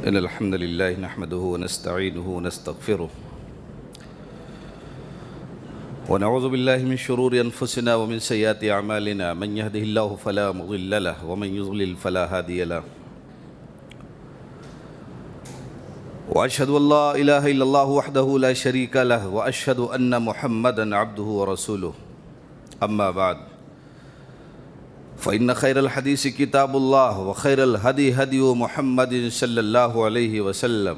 إن الحمد لله نحمده ونستعينه ونستغفره ونعوذ بالله من شرور أنفسنا ومن سيئات أعمالنا من يهده الله فلا مضل له ومن يضلل فلا هادي له وأشهد أن لا إله إلا الله وحده لا شريك له وأشهد أن محمدا عبده ورسوله أما بعد فإن خير الحديث كتاب الله وخير الهدي هدي محمد صلى الله عليه وسلم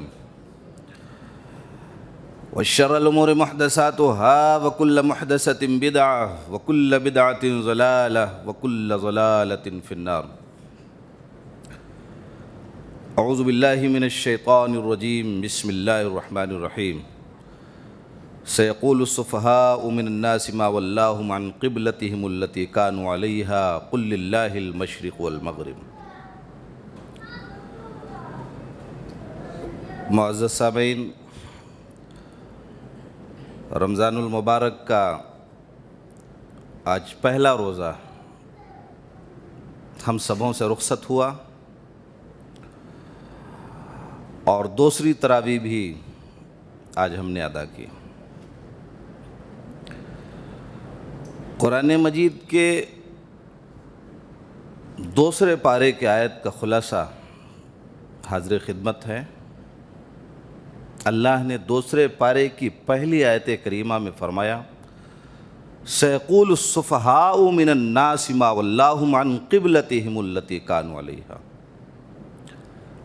وشر الأمور محدثاتها وكل محدثة بدعة وكل بدعة ضلالة وكل ضلالة في النار. أعوذ بالله من الشيطان الرجيم. بسم الله الرحمن الرحيم. سيقول السفهاء من الناس ما ولاهم عن قبلتهم التي كانوا عليها قل لله المشرق والمغرب. معزز سامعین، رمضان المبارک کا آج پہلا روزہ ہم سبوں سے رخصت ہوا اور دوسری تراویح بھی آج ہم نے ادا کی. قرآن مجید کے دوسرے پارے کے آیت کا خلاصہ حاضر خدمت ہے. اللہ نے دوسرے پارے کی پہلی آیت کریمہ میں فرمایا سیقول السفہاء من الناس ما ولاہم عن قبلتہم التی کانوا علیہا.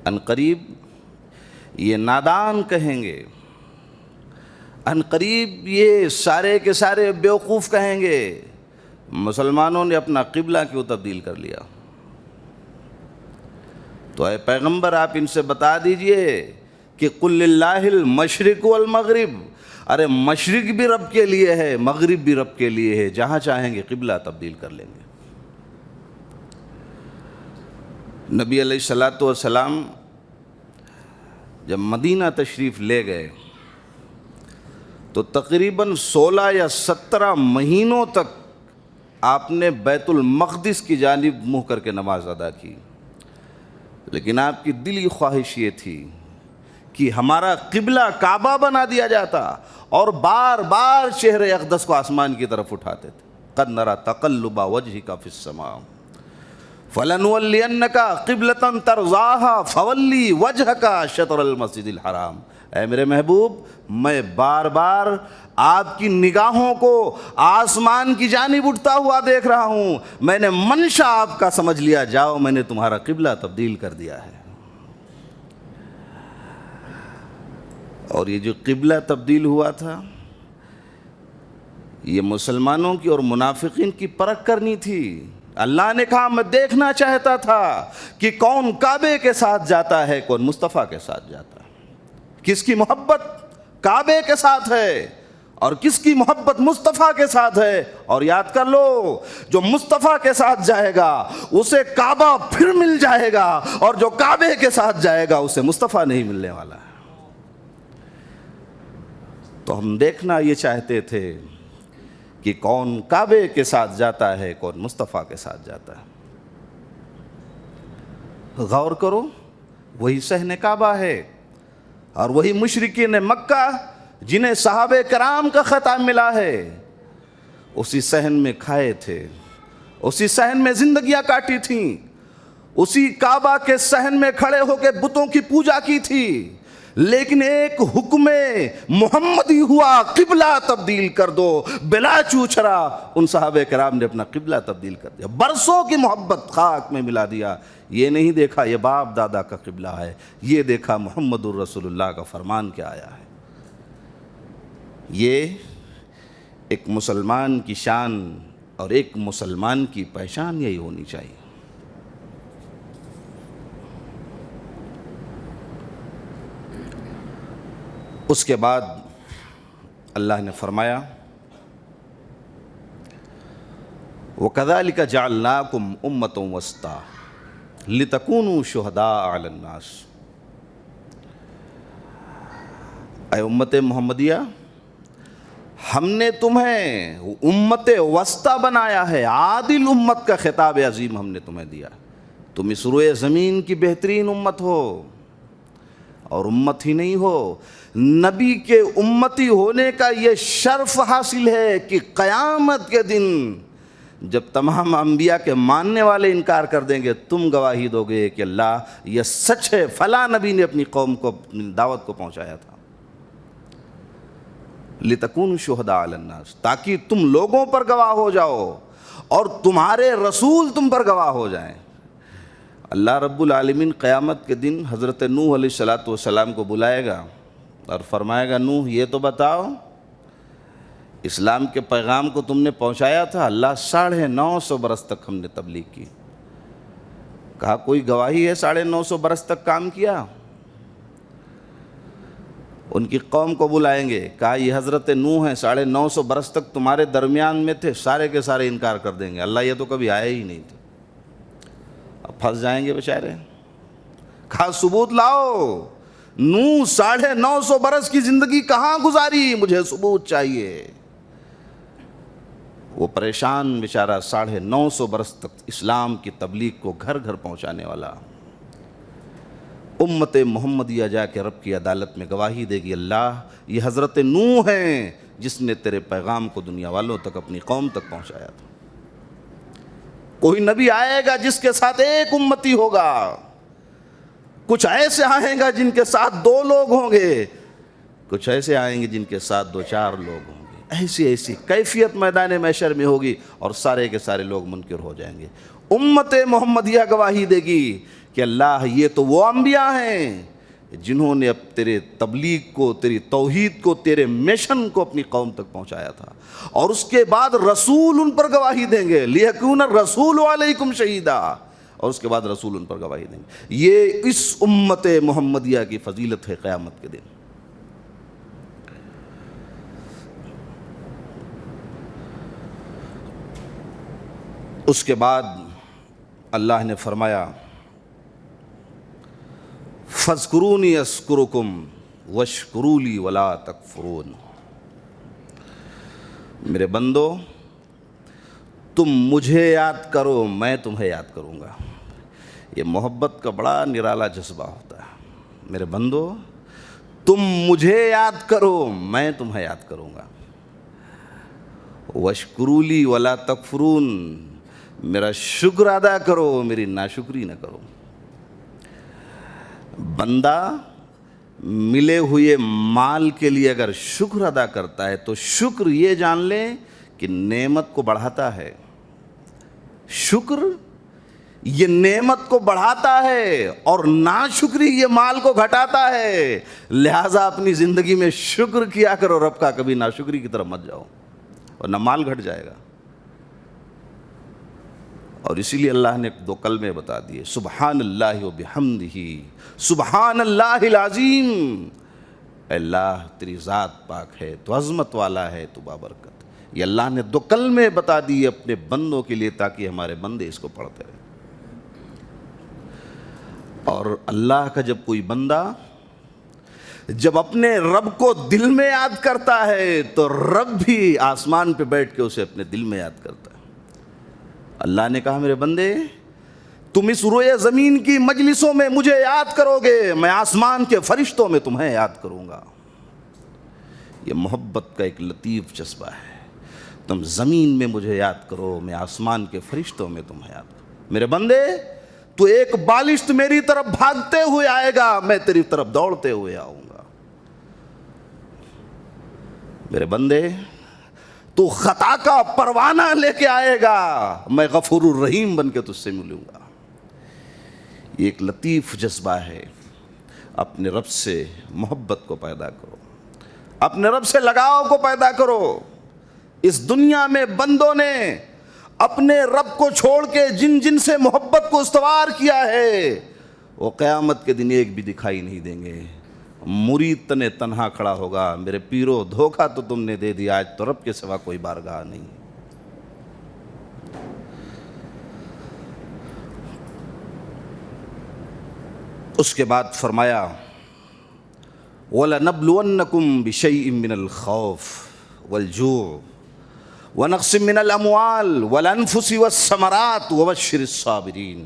ان قریب یہ نادان کہیں گے، ان قریب یہ سارے کے سارے بیوقوف کہیں گے مسلمانوں نے اپنا قبلہ کیوں تبدیل کر لیا. تو اے پیغمبر آپ ان سے بتا دیجئے کہ قل للہ المشرق والمغرب، ارے مشرق بھی رب کے لیے ہے، مغرب بھی رب کے لیے ہے، جہاں چاہیں گے قبلہ تبدیل کر لیں گے. نبی علیہ السلام جب مدینہ تشریف لے گئے تو تقریباً 16 یا 17 مہینوں تک آپ نے بیت المقدس کی جانب منہ کر کے نماز ادا کی، لیکن آپ کی دلی خواہش یہ تھی کہ ہمارا قبلہ کعبہ بنا دیا جاتا، اور بار بار چہرہ اقدس کو آسمان کی طرف اٹھاتے تھے. قد نرى تقلب وجهك في السماء فلنولینک قبلۃ ترضاها فولی وجهك شطر المسجد الحرام. اے میرے محبوب، میں بار بار آپ کی نگاہوں کو آسمان کی جانب اٹھتا ہوا دیکھ رہا ہوں. میں نے منشا آپ کا سمجھ لیا، جاؤ میں نے تمہارا قبلہ تبدیل کر دیا ہے. اور یہ جو قبلہ تبدیل ہوا تھا یہ مسلمانوں کی اور منافقین کی پرکھ کرنی تھی. اللہ نے کہا میں دیکھنا چاہتا تھا کہ کون کعبے کے ساتھ جاتا ہے، کون مصطفیٰ کے ساتھ جاتا ہے، کس کی محبت کعبے کے ساتھ ہے اور کس کی محبت مصطفیٰ کے ساتھ ہے. اور یاد کر لو، جو مصطفیٰ کے ساتھ جائے گا اسے کعبہ پھر مل جائے گا، اور جو کعبے کے ساتھ جائے گا اسے مصطفیٰ نہیں ملنے والا ہے. تو ہم دیکھنا یہ چاہتے تھے کہ کون کعبے کے ساتھ جاتا ہے، کون مصطفیٰ کے ساتھ جاتا ہے. غور کرو، وہی صحن کعبہ ہے اور وہی مشرکین مکہ جنہیں صحابہ کرام کا خطاب ملا ہے، اسی صحن میں کھائے تھے، اسی صحن میں زندگیاں کاٹی تھیں، اسی کعبہ کے صحن میں کھڑے ہو کے بتوں کی پوجا کی تھی. لیکن ایک حکم محمدی ہوا قبلہ تبدیل کر دو، بلا چوچرا ان صحابہ کرام نے اپنا قبلہ تبدیل کر دیا. برسوں کی محبت خاک میں ملا دیا. یہ نہیں دیکھا یہ باپ دادا کا قبلہ ہے، یہ دیکھا محمد الرسول اللہ کا فرمان کیا آیا ہے. یہ ایک مسلمان کی شان اور ایک مسلمان کی پہچان یہی ہونی چاہیے. اس کے بعد اللہ نے فرمایا وَكَذَلِكَ جَعَلْنَاكُمْ أُمَّةً وَسْطًا لِتَكُونُوا شُهَدَاءَ عَلَى النَّاسِ. اے امت محمدیہ، ہم نے تمہیں امت وسطی بنایا ہے، عادل امت کا خطاب عظیم ہم نے تمہیں دیا. تم اس روئے زمین کی بہترین امت ہو. اور امت ہی نہیں ہو، نبی کے امتی ہونے کا یہ شرف حاصل ہے کہ قیامت کے دن جب تمام انبیاء کے ماننے والے انکار کر دیں گے، تم گواہی دو گے کہ اللہ یہ سچ ہے، فلاں نبی نے اپنی قوم کو اپنی دعوت کو پہنچایا تھا۔ لِتَكُونُوا شُهَدَاءَ عَلَى النَّاسِ، تاکہ تم لوگوں پر گواہ ہو جاؤ اور تمہارے رسول تم پر گواہ ہو جائیں۔ اللہ رب العالمین قیامت کے دن حضرت نوح علیہ السلام کو بلائے گا اور فرمائے گا، نوح یہ تو بتاؤ، اسلام کے پیغام کو تم نے پہنچایا تھا، اللہ 950 برس تک ہم نے تبلیغ کی۔ کہا کوئی گواہی ہے 950 برس تک کام کیا؟ ان کی قوم کو بلائیں گے، کہا یہ حضرت نوح ہیں، 950 برس تک تمہارے درمیان میں تھے، سارے کے سارے انکار کر دیں گے، اللہ یہ تو کبھی آئے ہی نہیں تھے۔ اب پھنس جائیں گے بیچارے۔ کہا ثبوت لاؤ، نوح 950 برس کی زندگی کہاں گزاری، مجھے ثبوت چاہیے۔ وہ پریشان بیچارہ 950 برس تک اسلام کی تبلیغ کو گھر گھر پہنچانے والا، امت محمدیہ جا کے رب کی عدالت میں گواہی دے گی، اللہ یہ حضرت نوح ہیں جس نے تیرے پیغام کو دنیا والوں تک، اپنی قوم تک پہنچایا تھا۔ کوئی نبی آئے گا جس کے ساتھ ایک امتی ہوگا، کچھ ایسے آئیں گا جن کے ساتھ 2 لوگ ہوں گے، کچھ ایسے آئیں گے جن کے ساتھ 2-4 لوگ ہوں گے، ایسی کیفیت میدان محشر میں ہوگی اور سارے کے سارے لوگ منکر ہو جائیں گے۔ امت محمدیہ گواہی دے گی کہ اللہ یہ تو وہ انبیاء ہیں جنہوں نے اب تیرے تبلیغ کو، تیری توحید کو، تیرے مشن کو اپنی قوم تک پہنچایا تھا۔ اور اس کے بعد رسول ان پر گواہی دیں گے، لِيَكُونَ الرَّسُولُ عَلَيْكُمْ شَهِيدًا، اور اس کے بعد رسول ان پر گواہی دیں گے۔ یہ اس امت محمدیہ کی فضیلت ہے قیامت کے دن۔ اس کے بعد اللہ نے فرمایا فَاذْكُرُونِي أَذْكُرُكُمْ وَاشْكُرُوا لِي وَلَا تَكْفُرُونَ، میرے بندو تم مجھے یاد کرو، میں تمہیں یاد کروں گا۔ یہ محبت کا بڑا نرالا جذبہ ہوتا ہے۔ میرے بندو تم مجھے یاد کرو، میں تمہیں یاد کروں گا۔ وَاشْكُرُوا لِي وَلَا تَكْفُرُونَ، میرا شکر ادا کرو، میری ناشکری نہ کرو۔ بندہ ملے ہوئے مال کے لیے اگر شکر ادا کرتا ہے تو شکر یہ جان لے کہ نعمت کو بڑھاتا ہے، شکر یہ نعمت کو بڑھاتا ہے اور ناشکری یہ مال کو گھٹاتا ہے۔ لہٰذا اپنی زندگی میں شکر کیا کرو رب کا، کبھی ناشکری کی طرف مت جاؤ ورنہ مال گھٹ جائے گا۔ اور اسی لیے اللہ نے 2 کلمے بتا دیے، سبحان اللہ و بحمدہ، سبحان اللہ العظیم، اے اللہ تیری ذات پاک ہے، تو عظمت والا ہے، تو بابرکت۔ یہ اللہ نے 2 کلمے بتا دیے اپنے بندوں کے لیے تاکہ ہمارے بندے اس کو پڑھتے رہیں۔ اور اللہ کا جب کوئی بندہ جب اپنے رب کو دل میں یاد کرتا ہے تو رب بھی آسمان پہ بیٹھ کے اسے اپنے دل میں یاد کرتا ہے۔ اللہ نے کہا میرے بندے تم اس روئے زمین کی مجلسوں میں مجھے یاد کرو گے، میں آسمان کے فرشتوں میں تمہیں یاد کروں گا۔ یہ محبت کا ایک لطیف جذبہ ہے، تم زمین میں مجھے یاد کرو، میں آسمان کے فرشتوں میں تمہیں یاد کروں۔ میرے بندے تو ایک بالشت میری طرف بھاگتے ہوئے آئے گا، میں تیری طرف دوڑتے ہوئے آؤں گا۔ میرے بندے تو خطا کا پروانہ لے کے آئے گا، میں غفور الرحیم بن کے تجھ سے ملوں گا۔ یہ ایک لطیف جذبہ ہے۔ اپنے رب سے محبت کو پیدا کرو، اپنے رب سے لگاؤ کو پیدا کرو۔ اس دنیا میں بندوں نے اپنے رب کو چھوڑ کے جن جن سے محبت کو استوار کیا ہے وہ قیامت کے دن ایک بھی دکھائی نہیں دیں گے۔ مرید تنے تنہا کھڑا ہوگا، میرے پیرو دھوکہ تو تم نے دے دیا، آج تو رب کے سوا کوئی بارگاہ نہیں۔ اس کے بعد فرمایا وَلَنَبْلُوَنَّكُمْ بِشَيْءٍ مِّنَ الْخَوْفِ وَالْجُوعِ وَنَقْصٍ مِّنَ الْأَمْوَالِ وَالْأَنفُسِ وَالثَّمَرَاتِ وَبَشِّرِ الصَّابِرِينَ۔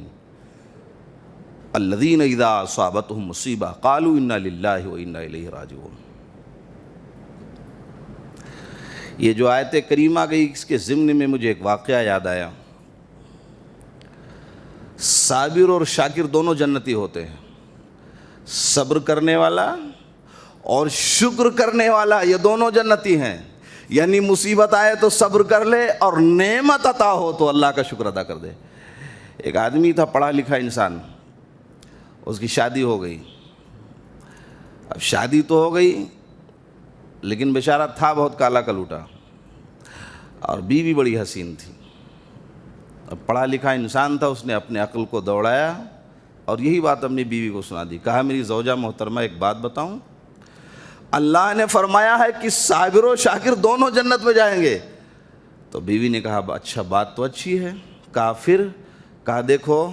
الذین اذا اصابتهم مصیبہ قالوا انا للہ و انا الیہ راجعون. یہ جو آیت کریمہ گئی اس کے ضمن میں مجھے ایک واقعہ یاد آیا. صابر اور شاکر دونوں جنتی ہوتے ہیں. صبر کرنے والا اور شکر کرنے والا یہ دونوں جنتی ہیں. یعنی مصیبت آئے تو صبر کر لے اور نعمت عطا ہو تو اللہ کا شکر ادا کر دے. ایک آدمی تھا پڑھا لکھا انسان, اس کی شادی ہو گئی. اب شادی تو ہو گئی لیکن بیچارہ تھا بہت کالا کلوٹا, اور بیوی بڑی حسین تھی. اب پڑھا لکھا انسان تھا, اس نے اپنے عقل کو دوڑایا اور یہی بات اپنی بیوی کو سنا دی. کہا میری زوجہ محترمہ ایک بات بتاؤں, اللہ نے فرمایا ہے کہ صابر و شاکر دونوں جنت میں جائیں گے. تو بیوی نے کہا اچھا بات تو اچھی ہے. کہا پھر؟ کہا دیکھو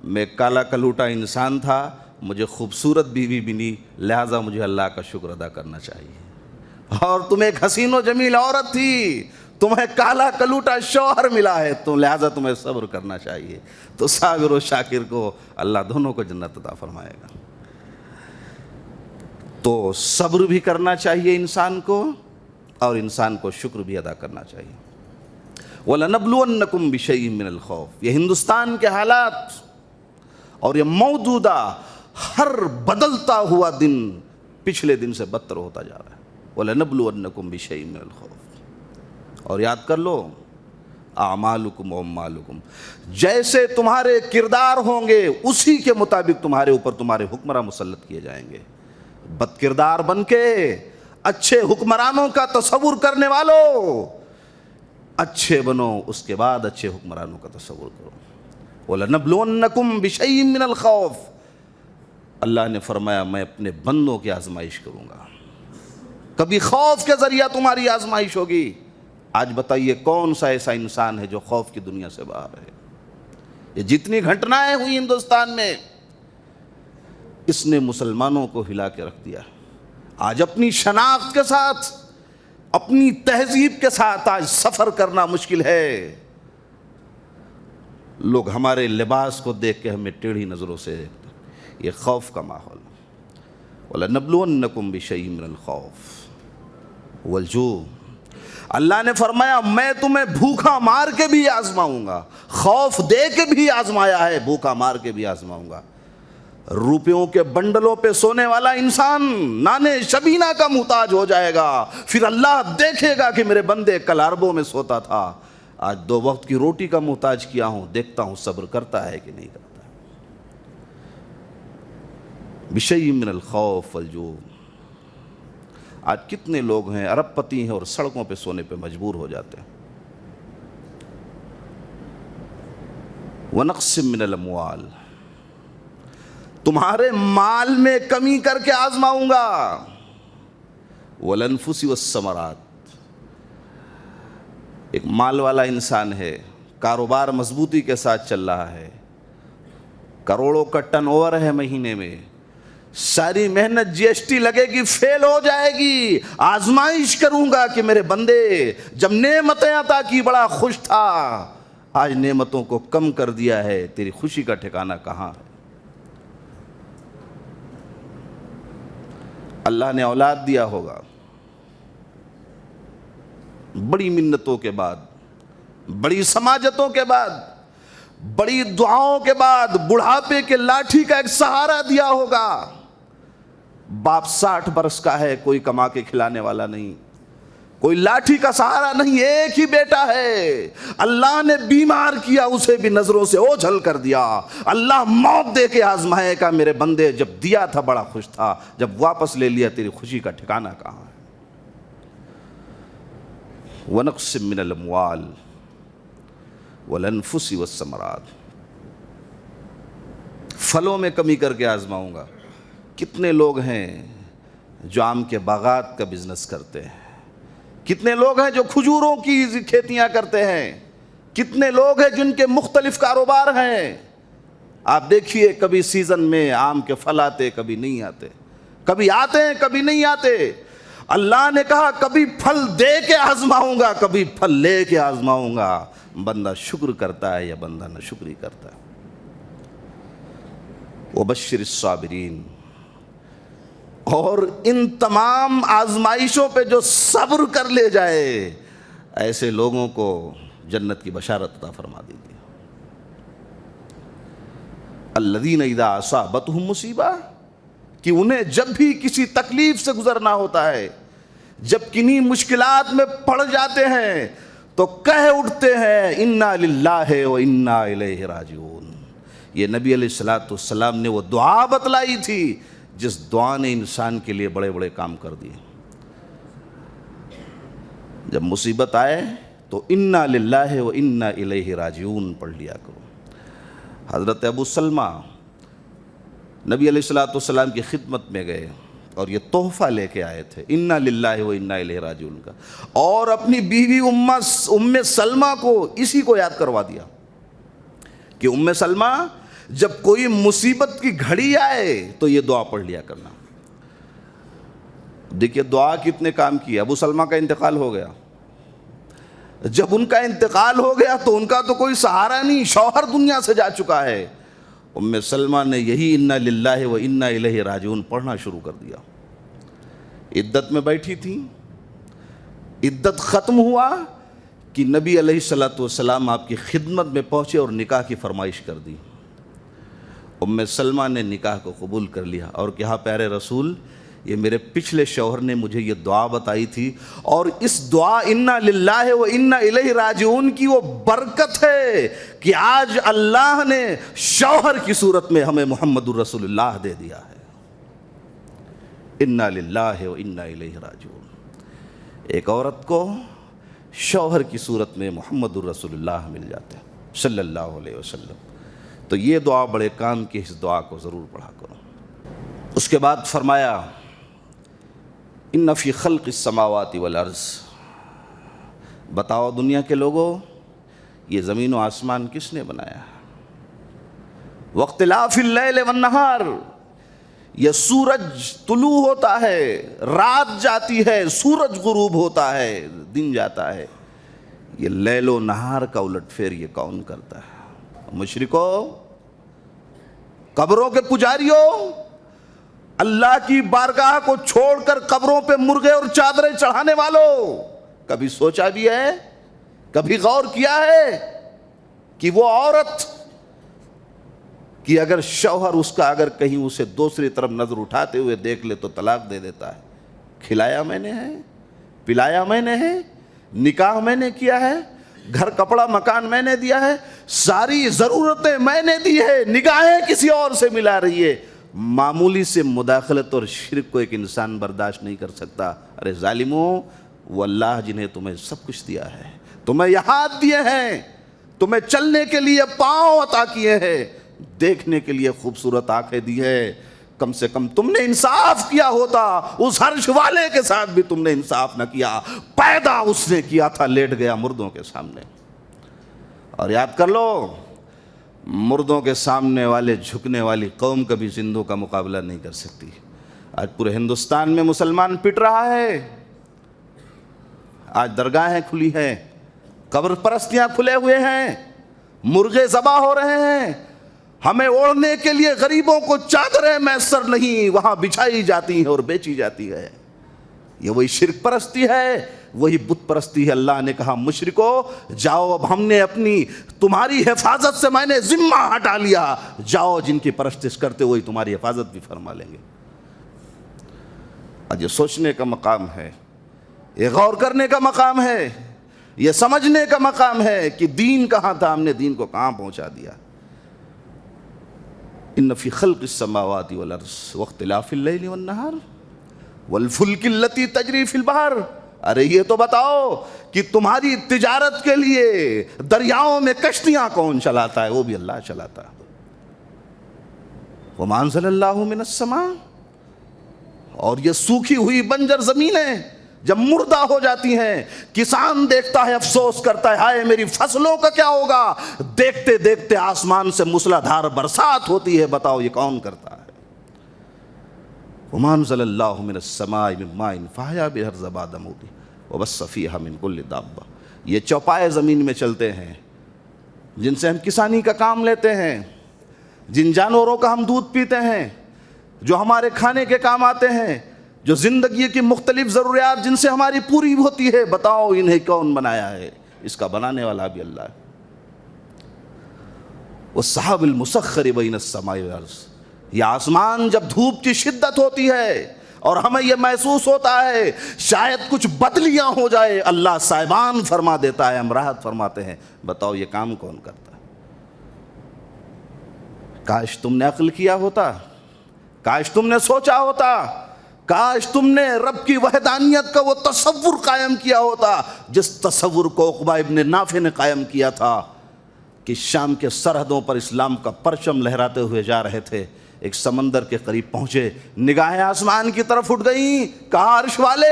میں کالا کلوٹا انسان تھا, مجھے خوبصورت بیوی ملی, لہٰذا مجھے اللہ کا شکر ادا کرنا چاہیے. اور تم ایک حسین و جمیل عورت تھی, تمہیں کالا کلوٹا شوہر ملا ہے, تو لہٰذا تمہیں صبر کرنا چاہیے. تو صابر و شاکر کو اللہ دونوں کو جنت عطا فرمائے گا. تو صبر بھی کرنا چاہیے انسان کو اور انسان کو شکر بھی ادا کرنا چاہیے. وَلَنَبْلُوَنَّكُمْ بِشَيْءٍ مِّنَ الْخَوْفِ, یہ ہندوستان کے حالات اور یہ موجودہ ہر بدلتا ہوا دن پچھلے دن سے بدتر ہوتا جا رہا ہے. وَلَنَبْلُوَنَّكُمْ بِشَيْءٍ مِّنَ الْخَوْفِ, اور یاد کر لو اعمالکم واموالکم, جیسے تمہارے کردار ہوں گے اسی کے مطابق تمہارے اوپر تمہارے حکمراں مسلط کیے جائیں گے. بد کردار بن کے اچھے حکمرانوں کا تصور کرنے والوں, اچھے بنو, اس کے بعد اچھے حکمرانوں کا تصور کرو. وَلَنَبْلُوَنَّكُمْ بِشَيْءٍ مِّنَ الْخَوْفِ, اللہ نے فرمایا میں اپنے بندوں کی آزمائش کروں گا. کبھی خوف کے ذریعہ تمہاری آزمائش ہوگی. آج بتائیے کون سا ایسا انسان ہے جو خوف کی دنیا سے باہر ہے؟ یہ جتنی گھٹنائیں ہوئی ہندوستان میں, اس نے مسلمانوں کو ہلا کے رکھ دیا. آج اپنی شناخت کے ساتھ, اپنی تہذیب کے ساتھ آج سفر کرنا مشکل ہے. لوگ ہمارے لباس کو دیکھ کے ہمیں ٹیڑھی نظروں سے, یہ خوف کا ماحول. وَلَنَبْلُوَنَّكُمْ بِشَيْءٍ مِّنَ الْخَوْفِ وَالْجُوعِ, اللہ نے فرمایا میں تمہیں بھوکا مار کے بھی آزماؤں گا, خوف دے کے بھی آزمایا ہے, بھوکا مار کے بھی آزماؤں گا. روپیوں کے بنڈلوں پہ سونے والا انسان نانے شبینہ کا محتاج ہو جائے گا. پھر اللہ دیکھے گا کہ میرے بندے کل اربوں میں سوتا تھا, آج 2 وقت کی روٹی کا محتاج کیا ہوں, دیکھتا ہوں صبر کرتا ہے کہ نہیں کرتا. بِشَيْءٍ مِّنَ الْخَوْفِ وَالْجُوعِ, آج کتنے لوگ ہیں ارب پتی ہیں اور سڑکوں پہ سونے پہ مجبور ہو جاتے ہیں. وَنَقْصٍ مِّنَ الْأَمْوَالِ, تمہارے مال میں کمی کر کے آزماؤں گا. وَالْأَنفُسِ وَالثَّمَرَاتِ, ایک مال والا انسان ہے, کاروبار مضبوطی کے ساتھ چل رہا ہے, کروڑوں کا ٹرن اوور ہے مہینے میں, ساری محنت جی ایس ٹی لگے گی فیل ہو جائے گی. آزمائش کروں گا کہ میرے بندے جب نعمتیں عطا کی بڑا خوش تھا, آج نعمتوں کو کم کر دیا ہے, تیری خوشی کا ٹھکانہ کہاں ہے؟ اللہ نے اولاد دیا ہوگا, بڑی منتوں کے بعد, بڑی سماجتوں کے بعد, بڑی دعاؤں کے بعد بڑھاپے کے لاٹھی کا ایک سہارا دیا ہوگا. باپ 60 برس کا ہے, کوئی کما کے کھلانے والا نہیں, کوئی لاٹھی کا سہارا نہیں, ایک ہی بیٹا ہے. اللہ نے بیمار کیا, اسے بھی نظروں سے اوجھل کر دیا. اللہ موت دے کے آزمائے گا میرے بندے, جب دیا تھا بڑا خوش تھا, جب واپس لے لیا تیری خوشی کا ٹھکانہ کہاں ہے؟ وَنَقْصٍ مِّنَ الْأَمْوَالِ وَالْأَنفُسِ وَالثَّمَرَاتِ, پھلوں میں کمی کر کے آزماؤں گا. کتنے لوگ ہیں جو آم کے باغات کا بزنس کرتے ہیں, کتنے لوگ ہیں جو کھجوروں کی کھیتیاں کرتے ہیں, کتنے لوگ ہیں جن کے مختلف کاروبار ہیں. آپ دیکھیے کبھی سیزن میں آم کے پھل آتے, کبھی نہیں آتے, کبھی آتے ہیں کبھی نہیں آتے. اللہ نے کہا کبھی پھل دے کے آزماؤں گا, کبھی پھل لے کے آزماؤں گا. بندہ شکر کرتا ہے یا بندہ نہ شکری کرتا ہے؟ وبشر الصابرین، اور ان تمام آزمائشوں پہ جو صبر کر لے جائے ایسے لوگوں کو جنت کی بشارت عطا فرما دیجیے۔ الذین اذا اصابتہم مصیبہ، کہ انہیں جب بھی کسی تکلیف سے گزرنا ہوتا ہے، جب کنی مشکلات میں پڑ جاتے ہیں تو کہہ اٹھتے ہیں انا للہ و انا الیہ راجعون۔ یہ نبی علیہ الصلوۃ والسلام نے وہ دعا بتلائی تھی جس دعا نے انسان کے لیے بڑے بڑے کام کر دیے۔ جب مصیبت آئے تو انا للہ و انا الیہ راجعون پڑھ لیا کرو۔ حضرت ابو سلمہ نبی علیہ الصلوۃ والسلام کی خدمت میں گئے اور یہ تحفہ لے کے آئے تھے انا للہ و انا الیہ راجعون کا، اور اپنی بیوی ام سلمہ کو اسی کو یاد کروا دیا کہ ام سلمہ جب کوئی مصیبت کی گھڑی آئے تو یہ دعا پڑھ لیا کرنا۔ دیکھیے دعا کتنے کام کی۔ ابو سلمہ کا انتقال ہو گیا، جب ان کا انتقال ہو گیا تو ان کا تو کوئی سہارا نہیں، شوہر دنیا سے جا چکا ہے، ام سلمہ نے یہی انا للہ و انا الیہ راجعون پڑھنا شروع کر دیا۔ عدت میں بیٹھی تھی، عدت ختم ہوا کہ نبی علیہ الصلوۃ والسلام آپ کی خدمت میں پہنچے اور نکاح کی فرمائش کر دی۔ ام سلمہ نے نکاح کو قبول کر لیا اور کہا پیارے رسول، یہ میرے پچھلے شوہر نے مجھے یہ دعا بتائی تھی، اور اس دعا انا للہ و انا الیہ راجعون کی وہ برکت ہے کہ آج اللہ نے شوہر کی صورت میں ہمیں محمد الرسول اللہ دے دیا ہے۔ انا للہ و انا الیہ راجعون۔ ایک عورت کو شوہر کی صورت میں محمد الرسول اللہ مل جاتے ہیں صلی اللہ علیہ وسلم۔ تو یہ دعا بڑے کام کی، اس دعا کو ضرور پڑھا کرو۔ اس کے بعد فرمایا ان فی خلق السماوات والارض، بتاؤ دنیا کے لوگوں یہ زمین و آسمان کس نے بنایا؟ واختلاف اللیل والنہار، یہ سورج طلوع ہوتا ہے، رات جاتی ہے، سورج غروب ہوتا ہے، دن جاتا ہے، یہ لیل و نہار کا الٹ پھیر یہ کون کرتا ہے؟ مشرکو، قبروں کے پجاریوں، اللہ کی بارگاہ کو چھوڑ کر قبروں پہ مرغے اور چادریں چڑھانے والوں، کبھی سوچا بھی ہے، کبھی غور کیا ہے کہ وہ عورت کہ اگر شوہر اس کا اگر کہیں اسے دوسری طرف نظر اٹھاتے ہوئے دیکھ لے تو طلاق دے دیتا ہے؟ کھلایا میں نے ہے، پلایا میں نے ہے، نکاح میں نے کیا ہے، گھر کپڑا مکان میں نے دیا ہے، ساری ضرورتیں میں نے دی ہے، نگاہیں کسی اور سے ملا رہی ہے۔ معمولی سے مداخلت اور شرک کو ایک انسان برداشت نہیں کر سکتا۔ ارے ظالموں، وہ اللہ جنہیں تمہیں سب کچھ دیا ہے، تمہیں یہ ہاتھ دیے ہیں، تمہیں چلنے کے لیے پاؤں عطا کیے ہیں، دیکھنے کے لیے خوبصورت آنکھیں دی ہے، کم سے کم تم نے انصاف کیا ہوتا، اس عرش والے کے ساتھ بھی تم نے انصاف نہ کیا، پیدا اس نے کیا تھا، لیٹ گیا مردوں کے سامنے۔ اور یاد کر لو، مردوں کے سامنے والے جھکنے والی قوم کبھی زندوں کا مقابلہ نہیں کر سکتی۔ آج پورے ہندوستان میں مسلمان پٹ رہا ہے، آج درگاہیں کھلی ہیں، قبر پرستیاں کھلے ہوئے ہیں، مرغے ذبح ہو رہے ہیں، ہمیں اوڑھنے کے لیے غریبوں کو چادریں میسر نہیں، وہاں بچھائی جاتی ہیں اور بیچی جاتی ہے۔ یہ وہی شرک پرستی ہے، وہی بت پرستی ہے۔ اللہ نے کہا مشرکو جاؤ، اب ہم نے اپنی تمہاری حفاظت سے میں نے ذمہ ہٹا لیا، جاؤ جن کی پرستش کرتے وہی تمہاری حفاظت بھی فرما لیں گے۔ آج یہ سوچنے کا مقام ہے، یہ غور کرنے کا مقام ہے، یہ سمجھنے کا مقام ہے کہ دین کہاں تھا، ہم نے دین کو کہاں پہنچا دیا۔ ان فی خلق السماوات والارض واختلاف اللیل والنہار والفلک التی تجری فی البحر، ارے یہ تو بتاؤ کہ تمہاری تجارت کے لیے دریاؤں میں کشتیاں کون چلاتا ہے؟ وہ بھی اللہ چلاتا ہے۔ وما انزل اللہ من السماء، اور یہ سوکھی ہوئی بنجر زمینیں جب مردہ ہو جاتی ہیں، کسان دیکھتا ہے، افسوس کرتا ہے، ہائے میری فصلوں کا کیا ہوگا؟ دیکھتے دیکھتے آسمان سے موسلا دھار برسات ہوتی ہے، بتاؤ یہ کون کرتا ہے؟ وما انزل اللہ من السماء من ماء فاحیا به الارض بعد موتها وبث فیہا من کل دابہ، یہ چوپائے زمین میں چلتے ہیں جن سے ہم کسانی کا کام لیتے ہیں، جن جانوروں کا ہم دودھ پیتے ہیں، جو ہمارے کھانے کے کام آتے ہیں، جو زندگی کی مختلف ضروریات جن سے ہماری پوری ہوتی ہے، بتاؤ انہیں کون بنایا ہے؟ اس کا بنانے والا بھی اللہ ہے۔ والسحاب المسخر بین السماء والارض، یہ آسمان جب دھوپ کی شدت ہوتی ہے اور ہمیں یہ محسوس ہوتا ہے شاید کچھ بدلیاں ہو جائے، اللہ سائبان فرما دیتا ہے، ہم راحت فرماتے ہیں۔ بتاؤ یہ کام کون کرتا ہے؟ کاش تم نے عقل کیا ہوتا، کاش تم نے سوچا ہوتا، کاش تم نے رب کی وحدانیت کا وہ تصور قائم کیا ہوتا جس تصور کو عقبہ ابن نافع نے قائم کیا تھا کہ شام کے سرحدوں پر اسلام کا پرچم لہراتے ہوئے جا رہے تھے، ایک سمندر کے قریب پہنچے، نگاہیں آسمان کی طرف اٹھ گئیں، کہا عرش والے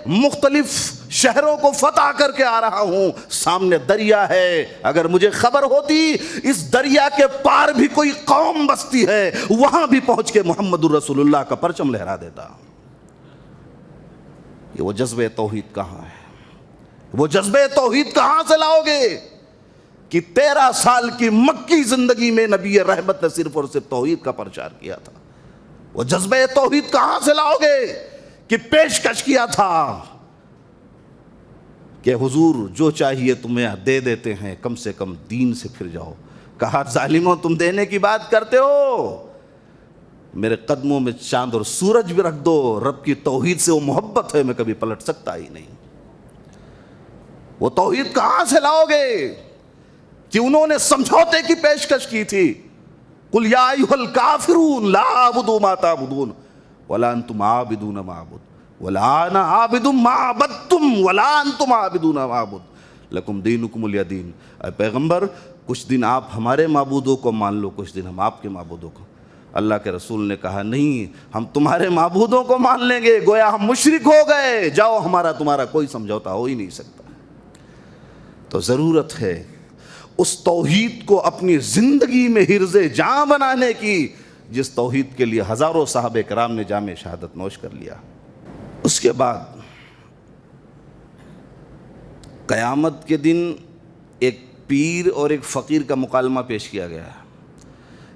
مختلف شہروں کو فتح کر کے آ رہا ہوں، سامنے دریا ہے، اگر مجھے خبر ہوتی اس دریا کے پار بھی کوئی قوم بستی ہے، وہاں بھی پہنچ کے محمد الرسول اللہ کا پرچم لہرا دیتا۔ یہ وہ جذبہ توحید کہاں ہے؟ وہ جذبہ توحید کہاں سے لاؤ گے کہ 13 سال کی مکی زندگی میں نبی رحمت نے صرف اور صرف توحید کا پرچار کیا تھا؟ وہ جذبہ توحید کہاں سے لاؤ گے کہ پیشکش کیا تھا کہ حضور جو چاہیے تمہیں دے دیتے ہیں، کم سے کم دین سے پھر جاؤ؟ کہا ظالموں تم دینے کی بات کرتے ہو، میرے قدموں میں چاند اور سورج بھی رکھ دو، رب کی توحید سے وہ محبت ہے، میں کبھی پلٹ سکتا ہی نہیں۔ وہ توحید کہاں سے لاؤ گے کہ انہوں نے سمجھوتے کی پیشکش کی تھی، قل یا ایھا الکافرون لا اعبد ما تعبدون ولا انتم عابدون ما اعبد ولا انا عابد ما عبدتم ولا انتم عابدون ما اعبد لکم دینکم ولی دین۔ اے پیغمبر کچھ دن آپ ہمارے معبودوں کو مان لو، کچھ دن ہم آپ کے معبودوں کو۔ اللہ کے رسول نے کہا نہیں، ہم تمہارے معبودوں کو مان لیں گے، گویا ہم مشرک ہو گئے، جاؤ ہمارا تمہارا کوئی سمجھوتا ہو ہی نہیں سکتا۔ تو ضرورت ہے اس توحید کو اپنی زندگی میں حرز جاں بنانے کی جس توحید کے لیے ہزاروں صحابہ کرام نے جام شہادت نوش کر لیا۔ اس کے بعد قیامت کے دن ایک پیر اور ایک فقیر کا مکالمہ پیش کیا گیا ہے۔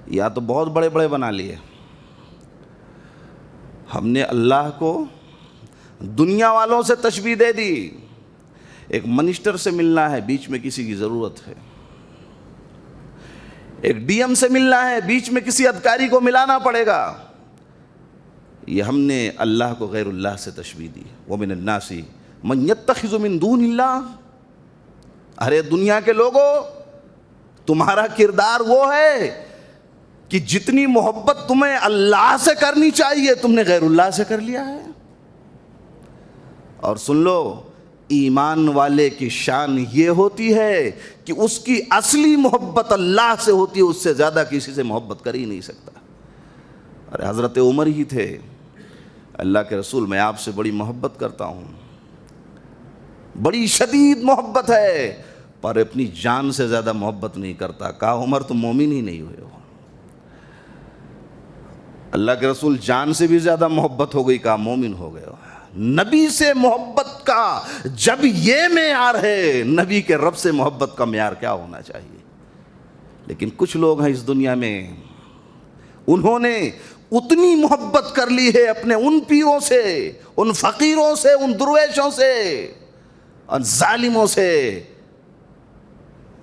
یا تو بہت بڑے بڑے بنا لیے، ہم نے اللہ کو دنیا والوں سے تشبیہ دے دی، ایک منسٹر سے ملنا ہے، بیچ میں کسی کی ضرورت ہے، ایک ڈی ایم سے ملنا ہے، بیچ میں کسی ادھکاری کو ملانا پڑے گا۔ یہ ہم نے اللہ کو غیر اللہ سے تشبیہ دی۔ وَمِنَ النَّاسِ مَن يَتَّخِذُ مِن دُونِ اللَّهِ، ارے دنیا کے لوگوں تمہارا کردار وہ ہے کہ جتنی محبت تمہیں اللہ سے کرنی چاہیے تم نے غیر اللہ سے کر لیا ہے۔ اور سن لو، ایمان والے کی شان یہ ہوتی ہے کہ اس کی اصلی محبت اللہ سے ہوتی ہے، اس سے زیادہ کسی سے محبت کر ہی نہیں سکتا۔ ارے حضرت عمر ہی تھے، اللہ کے رسول میں آپ سے بڑی محبت کرتا ہوں، بڑی شدید محبت ہے، پر اپنی جان سے زیادہ محبت نہیں کرتا۔ کہا عمر تم مومن ہی نہیں ہوئے ہو۔ اللہ کے رسول جان سے بھی زیادہ محبت ہو گئی، کہا مومن ہو گئے ہو۔ نبی سے محبت کا جب یہ معیار ہے، نبی کے رب سے محبت کا معیار کیا ہونا چاہیے؟ لیکن کچھ لوگ ہیں اس دنیا میں، انہوں نے اتنی محبت کر لی ہے اپنے ان پیروں سے، ان فقیروں سے، ان درویشوں سے، ان ظالموں سے،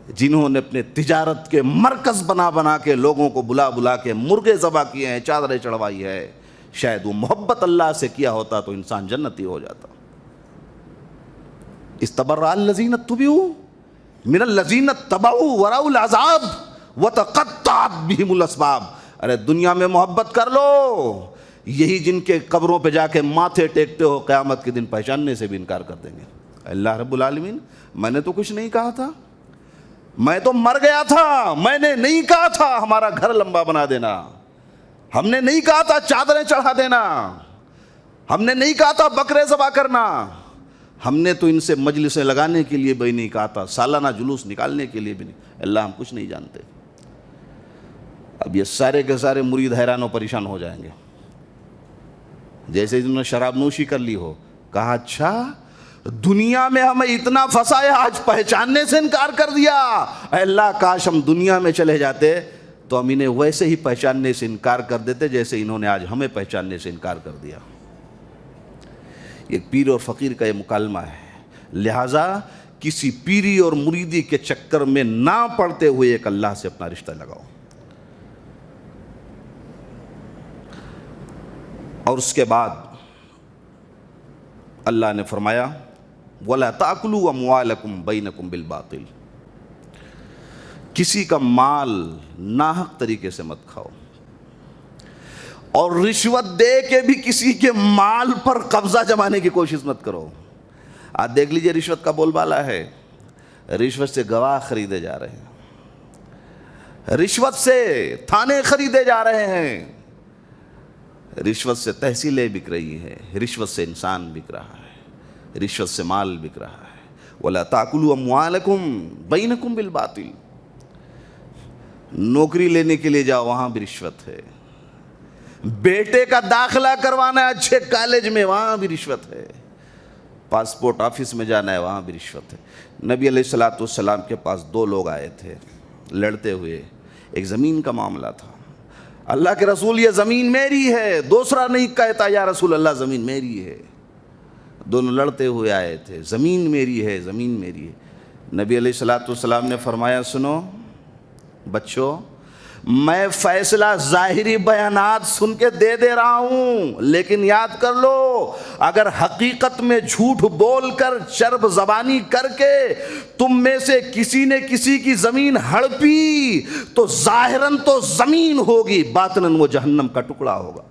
جنہوں نے اپنے تجارت کے مرکز بنا بنا کے لوگوں کو بلا بلا کے مرغے ذبح کیے ہیں، چادریں چڑھوائی ہے۔ شاید وہ محبت اللہ سے کیا ہوتا تو انسان جنتی ہو جاتا۔ استبرأ الذین اتبعوا من الذین اتبعوا ورأوا العذاب وتقطعت بهم الاسباب۔ ارے دنیا میں محبت کر لو، یہی جن کے قبروں پہ جا کے ماتھے ٹیکتے ہو قیامت کے دن پہچاننے سے بھی انکار کر دیں گے۔ اللہ رب العالمین میں نے تو کچھ نہیں کہا تھا، میں تو مر گیا تھا، میں نے نہیں کہا تھا ہمارا گھر لمبا بنا دینا، ہم نے نہیں کہا تھا چادریں چڑھا دینا، ہم نے نہیں کہا تھا بکرے ذبح کرنا، ہم نے تو ان سے مجلسیں لگانے کے لیے بھی نہیں کہا تھا، سالانہ جلوس نکالنے کے لیے بھی نہیں۔ اللہ ہم کچھ نہیں جانتے۔ اب یہ سارے کے سارے مرید حیران و پریشان ہو جائیں گے، جیسے انہوں نے شراب نوشی کر لی ہو۔ کہا اچھا دنیا میں ہمیں اتنا پھنسایا، آج پہچاننے سے انکار کر دیا۔ اے اللہ کاش ہم دنیا میں چلے جاتے تو ہم انہیں ویسے ہی پہچاننے سے انکار کر دیتے جیسے انہوں نے آج ہمیں پہچاننے سے انکار کر دیا۔ ایک پیر اور فقیر کا یہ مکالمہ ہے، لہٰذا کسی پیری اور مریدی کے چکر میں نہ پڑتے ہوئے ایک اللہ سے اپنا رشتہ لگاؤ۔ اور اس کے بعد اللہ نے فرمایا وَلَا تَأْكُلُوا أَمْوَالَكُمْ بَيْنَكُمْ بِالْبَاطِلِ، کسی کا مال ناحق طریقے سے مت کھاؤ، اور رشوت دے کے بھی کسی کے مال پر قبضہ جمانے کی کوشش مت کرو۔ آج دیکھ لیجئے رشوت کا بول بالا ہے، رشوت سے گواہ خریدے جا رہے ہیں، رشوت سے تھانے خریدے جا رہے ہیں، رشوت سے تحصیلیں بک رہی ہیں، رشوت سے انسان بک رہا ہے، رشوت سے مال بک رہا ہے۔ وَلَا تَأْكُلُوا أَمْوَالَكُمْ بَيْنَكُمْ بِالْبَاطِلِ، نوکری لینے کے لیے جاؤ وہاں بھی رشوت ہے، بیٹے کا داخلہ کروانا ہے اچھے کالج میں وہاں بھی رشوت ہے، پاسپورٹ آفس میں جانا ہے وہاں بھی رشوت ہے۔ نبی علیہ السلام کے پاس دو لوگ آئے تھے لڑتے ہوئے، ایک زمین کا معاملہ تھا۔ اللہ کے رسول یہ زمین میری ہے، دوسرا نہیں کہتا یا رسول اللہ زمین میری ہے، دونوں لڑتے ہوئے آئے تھے، زمین میری ہے زمین میری ہے۔ نبی علیہ السلام نے فرمایا سنو بچوں، میں فیصلہ ظاہری بیانات سن کے دے رہا ہوں، لیکن یاد کر لو اگر حقیقت میں جھوٹ بول کر چرب زبانی کر کے تم میں سے کسی نے کسی کی زمین ہڑپی تو ظاہراً تو زمین ہوگی، باطناً وہ جہنم کا ٹکڑا ہوگا۔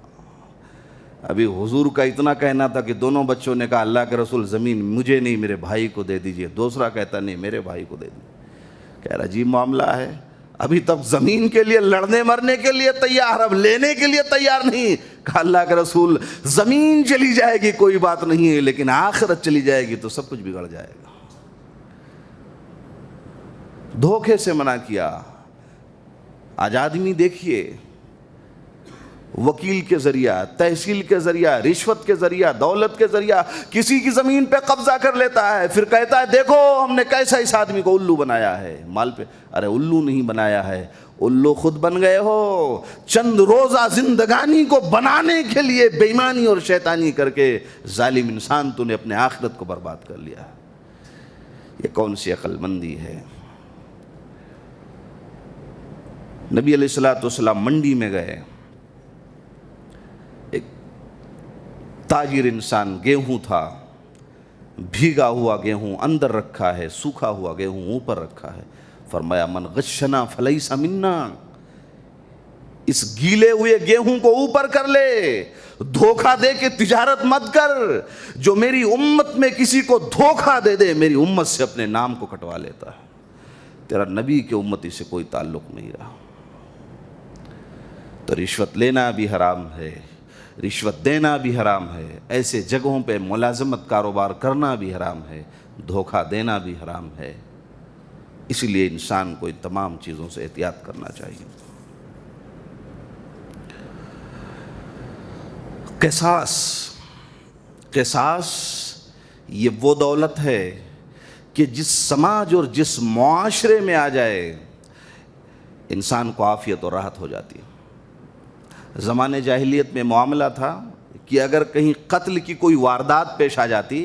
ابھی حضور کا اتنا کہنا تھا کہ دونوں بچوں نے کہا اللہ کے رسول زمین مجھے نہیں میرے بھائی کو دے دیجئے، دوسرا کہتا نہیں میرے بھائی کو دے دیجئے۔ کہہ رہا عجیب معاملہ ہے، ابھی تک زمین کے لیے لڑنے مرنے کے لیے تیار، اب لینے کے لیے تیار نہیں۔ کہا اللہ کے رسول زمین چلی جائے گی کوئی بات نہیں ہے، لیکن آخرت چلی جائے گی تو سب کچھ بگڑ جائے گا۔ دھوکے سے منع کیا۔ آج آدمی دیکھیے وکیل کے ذریعہ، تحصیل کے ذریعہ، رشوت کے ذریعہ، دولت کے ذریعہ کسی کی زمین پہ قبضہ کر لیتا ہے، پھر کہتا ہے دیکھو ہم نے کیسا اس آدمی کو الو بنایا ہے مال پہ۔ ارے الو نہیں بنایا ہے، الو خود بن گئے ہو، چند روزہ زندگانی کو بنانے کے لیے بے ایمانی اور شیطانی کر کے ظالم انسان تو نے اپنے آخرت کو برباد کر لیا۔ یہ کون سی عقل مندی ہے؟ نبی علیہ السلام منڈی میں گئے، تاجر انسان گیہوں تھا، بھیگا ہوا گیہوں اندر رکھا ہے، سوکھا ہوا گیہوں اوپر رکھا ہے۔ فرمایا من غشنا فلیس منا، اس گیلے ہوئے گیہوں کو اوپر کر لے، دھوکہ دے کے تجارت مت کر۔ جو میری امت میں کسی کو دھوکہ دے دے میری امت سے اپنے نام کو کٹوا لیتا ہے۔ تیرا نبی کے امتی سے کوئی تعلق نہیں رہا۔ تو رشوت لینا بھی حرام ہے، رشوت دینا بھی حرام ہے، ایسے جگہوں پہ ملازمت کاروبار کرنا بھی حرام ہے، دھوکہ دینا بھی حرام ہے۔ اس لیے انسان کو ان تمام چیزوں سے احتیاط کرنا چاہیے۔ قصاص یہ وہ دولت ہے کہ جس سماج اور جس معاشرے میں آ جائے انسان کو عافیت اور راحت ہو جاتی ہے۔ زمانے جاہلیت میں معاملہ تھا کہ اگر کہیں قتل کی کوئی واردات پیش آ جاتی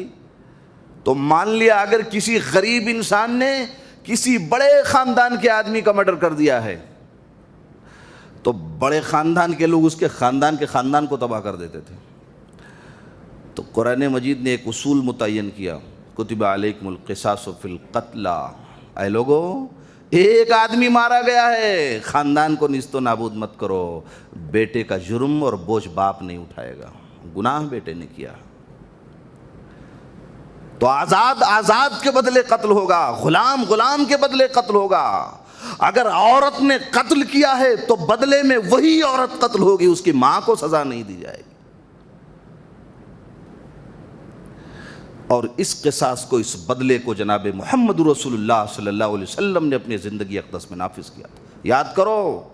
تو مان لیا اگر کسی غریب انسان نے کسی بڑے خاندان کے آدمی کا مرڈر کر دیا ہے تو بڑے خاندان کے لوگ اس کے خاندان کو تباہ کر دیتے تھے۔ تو قرآن مجید نے ایک اصول متعین کیا، کتب علیکم القصاص فی القتلى، اے لوگو ایک آدمی مارا گیا ہے، خاندان کو نیست و نابود مت کرو۔ بیٹے کا جرم اور بوجھ باپ نہیں اٹھائے گا، گناہ بیٹے نے کیا تو آزاد کے بدلے قتل ہوگا، غلام کے بدلے قتل ہوگا۔ اگر عورت نے قتل کیا ہے تو بدلے میں وہی عورت قتل ہوگی، اس کی ماں کو سزا نہیں دی جائے گی۔ اور اس قصاص کو، اس بدلے کو جناب محمد رسول اللہ صلی اللہ علیہ وسلم نے اپنی زندگی اقدس میں نافذ کیا۔ یاد کرو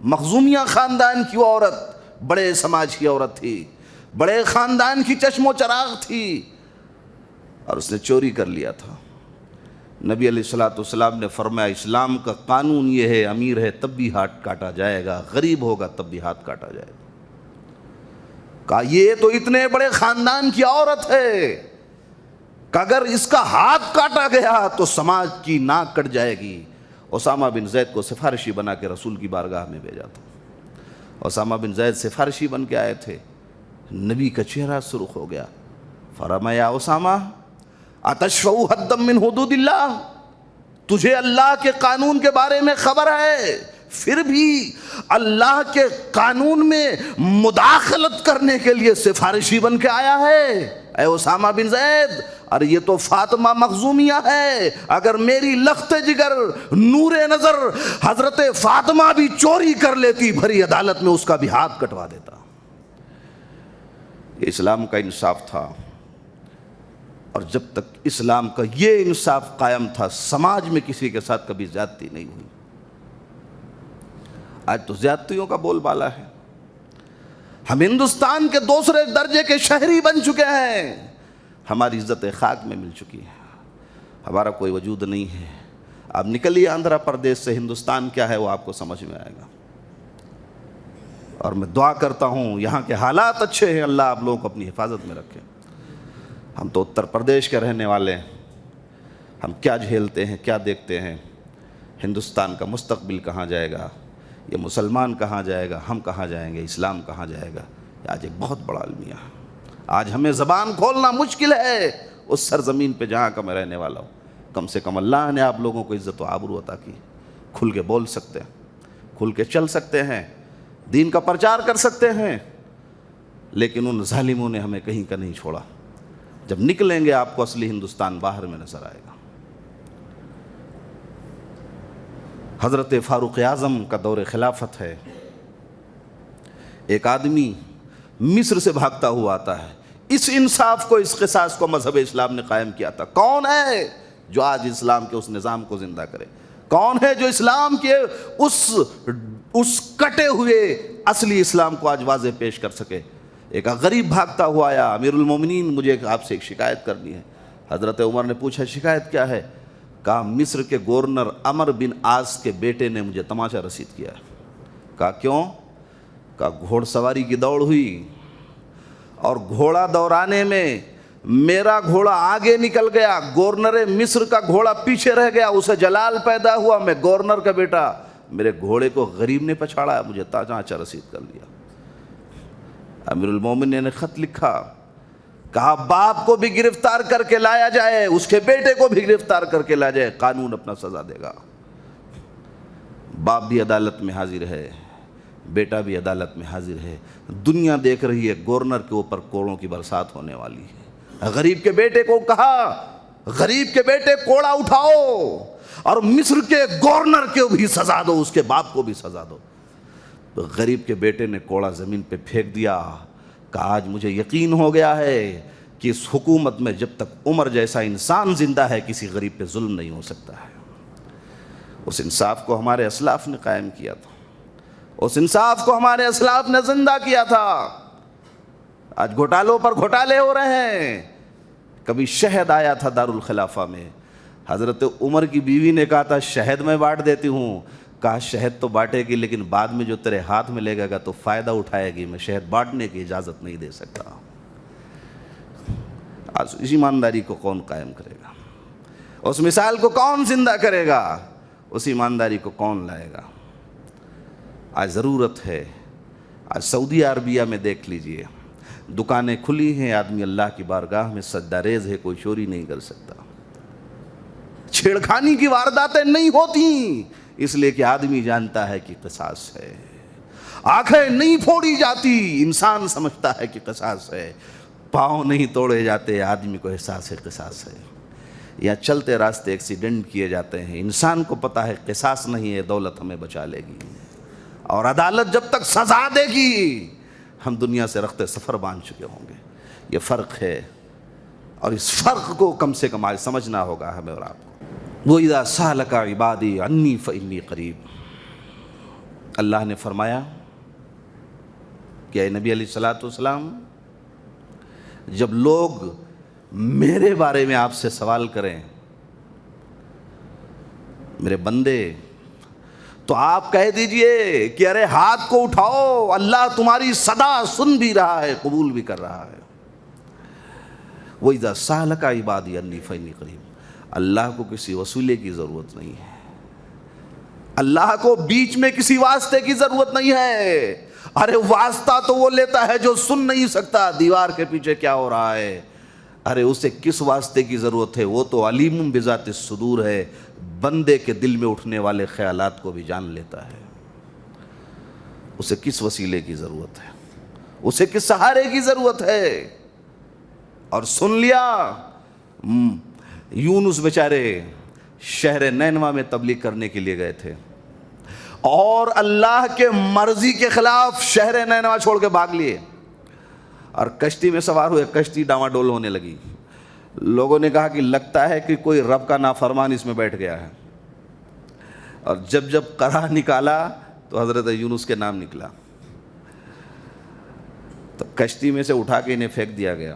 مخزومیہ خاندان کی عورت بڑے سماج کی عورت تھی، بڑے خاندان کی چشم و چراغ تھی، اور اس نے چوری کر لیا تھا۔ نبی علیہ الصلوۃ والسلام نے فرمایا اسلام کا قانون یہ ہے، امیر ہے تب بھی ہاتھ کاٹا جائے گا، غریب ہوگا تب بھی ہاتھ کاٹا جائے گا۔ کہا یہ تو اتنے بڑے خاندان کی عورت ہے کہ اگر اس کا ہاتھ کاٹا گیا تو سماج کی ناک کٹ جائے گی۔ اسامہ بن زید کو سفارشی بنا کے رسول کی بارگاہ میں بھیجا تھا۔ اسامہ بن زید سفارشی بن کے آئے تھے، نبی کا چہرہ سرخ ہو گیا۔ فرمایا اسامہ اتشفع حدا من حدود اللہ، تجھے اللہ کے قانون کے بارے میں خبر ہے، پھر بھی اللہ کے قانون میں مداخلت کرنے کے لیے سفارشی بن کے آیا ہے؟ اے اسامہ بن زید، ارے یہ تو فاطمہ مخزومیہ ہے، اگر میری لخت جگر نور نظر حضرت فاطمہ بھی چوری کر لیتی، بھری عدالت میں اس کا بھی ہاتھ کٹوا دیتا۔ یہ اسلام کا انصاف تھا، اور جب تک اسلام کا یہ انصاف قائم تھا سماج میں کسی کے ساتھ کبھی زیادتی نہیں ہوئی۔ آج تو زیادتیوں کا بول بالا ہے، ہم ہندوستان کے دوسرے درجے کے شہری بن چکے ہیں، ہماری عزت خاک میں مل چکی ہے، ہمارا کوئی وجود نہیں ہے۔ آپ نکلیے آندھرا پردیش سے، ہندوستان کیا ہے وہ آپ کو سمجھ میں آئے گا۔ اور میں دعا کرتا ہوں یہاں کے حالات اچھے ہیں، اللہ آپ لوگوں کو اپنی حفاظت میں رکھے۔ ہم تو اتر پردیش کے رہنے والے ہیں، ہم کیا جھیلتے ہیں، کیا دیکھتے ہیں، ہندوستان کا مستقبل کہاں جائے گا، یہ مسلمان کہاں جائے گا، ہم کہاں جائیں گے، اسلام کہاں جائے گا، یہ آج ایک بہت بڑا المیہ ہے۔ آج ہمیں زبان کھولنا مشکل ہے اس سرزمین پہ جہاں کا میں رہنے والا ہوں۔ کم سے کم اللہ نے آپ لوگوں کو عزت و آبرو عطا کی، کھل کے بول سکتے ہیں، کھل کے چل سکتے ہیں، دین کا پرچار کر سکتے ہیں، لیکن ان ظالموں نے ہمیں کہیں کا نہیں چھوڑا۔ جب نکلیں گے آپ کو اصلی ہندوستان باہر میں نظر آئے گا۔ حضرت فاروق اعظم کا دور خلافت ہے، ایک آدمی مصر سے بھاگتا ہوا آتا ہے، اس انصاف کو، اس قصاص کو مذہب اسلام نے قائم کیا تھا۔ کون ہے جو آج اسلام کے اس نظام کو زندہ کرے؟ کون ہے جو اسلام کے اس کٹے ہوئے اصلی اسلام کو آج واضح پیش کر سکے؟ ایک غریب بھاگتا ہوا آیا، امیر المومنین مجھے آپ سے ایک شکایت کرنی ہے۔ حضرت عمر نے پوچھا شکایت کیا ہے؟ کہا مصر کے گورنر عمر بن عاص کے بیٹے نے مجھے تماشا رسید کیا ہے۔ کہا کیوں؟ کہا گھوڑ سواری کی دوڑ ہوئی اور گھوڑا دوڑانے میں میرا گھوڑا آگے نکل گیا، گورنر مصر کا گھوڑا پیچھے رہ گیا، اسے جلال پیدا ہوا، میں گورنر کا بیٹا، میرے گھوڑے کو غریب نے پچھاڑا، مجھے تماشا رسید کر لیا۔ امیر المومنین نے خط لکھا، کہا باپ کو بھی گرفتار کر کے لایا جائے، اس کے بیٹے کو بھی گرفتار کر کے لایا جائے، قانون اپنا سزا دے گا۔ باپ بھی عدالت میں حاضر ہے، بیٹا بھی عدالت میں حاضر ہے، دنیا دیکھ رہی ہے، گورنر کے اوپر کوڑوں کی برسات ہونے والی ہے۔ غریب کے بیٹے کو کہا، غریب کے بیٹے کوڑا اٹھاؤ اور مصر کے گورنر کو بھی سزا دو، اس کے باپ کو بھی سزا دو۔ تو غریب کے بیٹے نے کوڑا زمین پہ پھینک دیا، کہا آج مجھے یقین ہو گیا ہے کہ اس حکومت میں جب تک عمر جیسا انسان زندہ ہے کسی غریب پہ ظلم نہیں ہو سکتا ہے۔ اس انصاف کو ہمارے اسلاف نے قائم کیا تھا، اس انصاف کو ہمارے اسلاف نے زندہ کیا تھا۔ آج گھوٹالوں پر گھوٹالے ہو رہے ہیں۔ کبھی شہد آیا تھا دارالخلافہ میں، حضرت عمر کی بیوی نے کہا تھا شہد میں بانٹ دیتی ہوں، کہا شہد تو بانٹے گی لیکن بعد میں جو تیرے ہاتھ میں لے گا تو فائدہ اٹھائے گی، میں شہد بانٹنے کی اجازت نہیں دے سکتا۔ آج اس ایمانداری کو کون قائم کرے گا؟ اس مثال کو کون زندہ کرے گا؟ اس ایمانداری کو کون لائے گا؟ آج ضرورت ہے۔ آج سعودی عربیہ میں دیکھ لیجئے، دکانیں کھلی ہیں، آدمی اللہ کی بارگاہ میں سجدہ ریز ہے، کوئی چوری نہیں کر سکتا، چھیڑخانی کی وارداتیں نہیں ہوتی، اس لیے کہ آدمی جانتا ہے کہ قصاص ہے۔ آنکھیں نہیں پھوڑی جاتی، انسان سمجھتا ہے کہ قصاص ہے۔ پاؤں نہیں توڑے جاتے، آدمی کو احساس ہے قصاص ہے۔ یا چلتے راستے ایکسیڈنٹ کیے جاتے ہیں، انسان کو پتہ ہے قصاص نہیں ہے، دولت ہمیں بچا لے گی، اور عدالت جب تک سزا دے گی ہم دنیا سے رخت سفر باندھ چکے ہوں گے۔ یہ فرق ہے، اور اس فرق کو کم سے کم آج سمجھنا ہوگا ہمیں اور آپ کو۔ وَإِذَا سَأَلَكَ عِبَادِي عَنِّي فَإِنِّي قَرِيبٌ، اللہ نے فرمایا کہ اے نبی علیہ الصلوۃ والسلام، جب لوگ میرے بارے میں آپ سے سوال کریں میرے بندے، تو آپ کہہ دیجئے کہ ارے ہاتھ کو اٹھاؤ، اللہ تمہاری صدا سن بھی رہا ہے، قبول بھی کر رہا ہے۔ وَإِذَا سَأَلَكَ عِبَادِي عَنِّي فَإِنِّي قَرِيبٌ۔ اللہ کو کسی وسیلے کی ضرورت نہیں ہے، اللہ کو بیچ میں کسی واسطے کی ضرورت نہیں ہے۔ ارے واسطہ تو وہ لیتا ہے جو سن نہیں سکتا دیوار کے پیچھے کیا ہو رہا ہے، ارے اسے کس واسطے کی ضرورت ہے؟ وہ تو علیم بذات الصدور ہے، بندے کے دل میں اٹھنے والے خیالات کو بھی جان لیتا ہے۔ اسے کس وسیلے کی ضرورت ہے، اسے کس سہارے کی ضرورت ہے؟ اور سن لیا، یونس بیچارے شہر نینوا میں تبلیغ کرنے کے لیے گئے تھے اور اللہ کے مرضی کے خلاف شہر نینوا چھوڑ کے بھاگ لیے اور کشتی میں سوار ہوئے، کشتی ڈاواڈول ہونے لگی۔ لوگوں نے کہا کہ لگتا ہے کہ کوئی رب کا نافرمان اس میں بیٹھ گیا ہے، اور جب قرار نکالا تو حضرت یونس کے نام نکلا، تو کشتی میں سے اٹھا کے انہیں پھینک دیا گیا،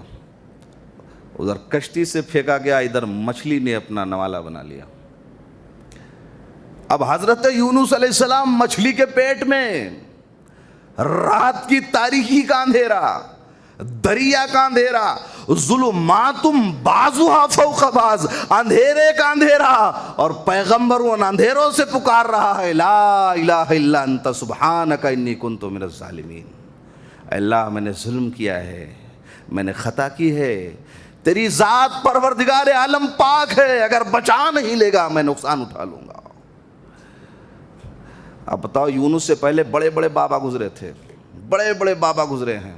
ادھر کشتی سے پھینکا گیا، ادھر مچھلی نے اپنا نوالا بنا لیا۔ اب حضرت یونس علیہ السلام مچھلی کے پیٹ میں، رات کی تاریکی کا اندھیرا، دریا کا اندھیرا، ظلماتم بعضھا فوق بعض، اندھیرے کا اندھیرا، اور پیغمبر ان اندھیروں سے پکار رہا ہے، لا الہ الا انت سبحانک انی کنت من الظالمین۔ اللہ میں نے ظلم کیا ہے، میں نے خطا کی ہے، تیری ذات پروردگار عالم پاک ہے، اگر بچا نہیں لے گا میں نقصان اٹھا لوں گا۔ اب بتاؤ، یونس سے پہلے بڑے بڑے بابا گزرے تھے، بڑے بڑے بابا گزرے ہیں،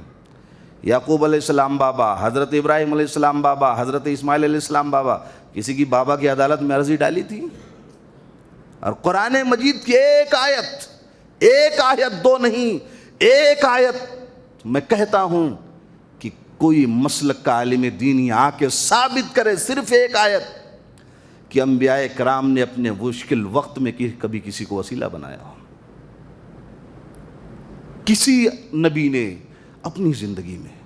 یعقوب علیہ السلام بابا، حضرت ابراہیم علیہ السلام بابا، حضرت اسماعیل علیہ السلام بابا۔ کسی کی بابا کی عدالت میں عرضی ڈالی تھی؟ اور قرآن مجید کی ایک آیت دو نہیں، ایک آیت میں کہتا ہوں کہ کوئی مسلک کا عالم دینی آ کے ثابت کرے، صرف ایک آیت، کہ انبیاء کرام نے اپنے مشکل وقت میں کبھی کسی کو وسیلہ بنایا ہو۔ کسی نبی نے اپنی زندگی میں،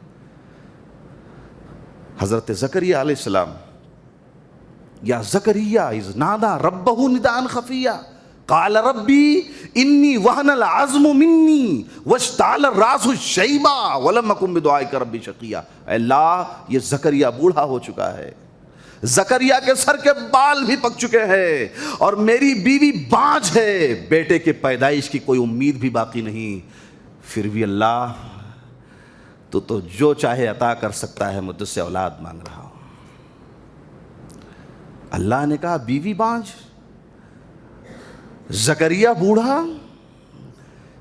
حضرت زکریا علیہ السلام، یا زکریا اذ نادا ربہ نداء خفیا قال ربی انی وہن العظم منی واشتعل الراس شیبا ولم اکن بدعائک ربی شقیا۔ اے اللہ، یہ زکریا بوڑھا ہو چکا ہے، زکریا کے سر کے بال بھی پک چکے ہیں، اور میری بیوی بانجھ ہے، بیٹے کے پیدائش کی کوئی امید بھی باقی نہیں، پھر بھی اللہ تو جو چاہے عطا کر سکتا ہے، میں تجھ سے اولاد مانگ رہا ہوں۔ اللہ نے کہا بیوی بانجھ، زکریا بوڑھا،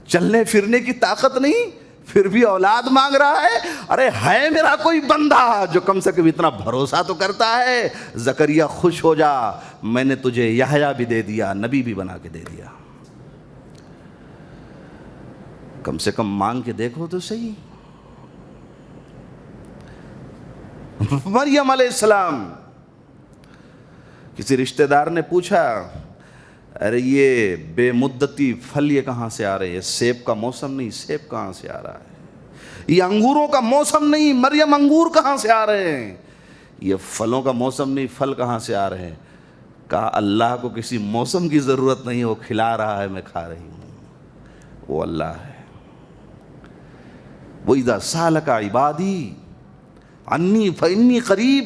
چلنے پھرنے کی طاقت نہیں، پھر بھی اولاد مانگ رہا ہے؟ ارے ہے میرا کوئی بندہ جو کم سے کم اتنا بھروسہ تو کرتا ہے۔ زکریا خوش ہو جا، میں نے تجھے یحییٰ بھی دے دیا، نبی بھی بنا کے دے دیا، کم سے کم مانگ کے دیکھو تو صحیح۔ مریم علیہ السلام، کسی رشتہ دار نے پوچھا، ارے یہ بے مدتی پھل یہ کہاں سے آ رہے ہیں؟ سیب کا موسم نہیں، سیب کہاں سے آ رہا ہے؟ یہ انگوروں کا موسم نہیں، مریم انگور کہاں سے آ رہے ہیں؟ یہ پھلوں کا موسم نہیں، پھل کہاں سے آ رہے ہیں؟ کہا اللہ کو کسی موسم کی ضرورت نہیں، وہ کھلا رہا ہے، میں کھا رہی ہوں، وہ اللہ ہے۔ وَإِذَا سَأَلَكَ عِبَادِي عَنِّي فَإِنِّي قَرِيبٌ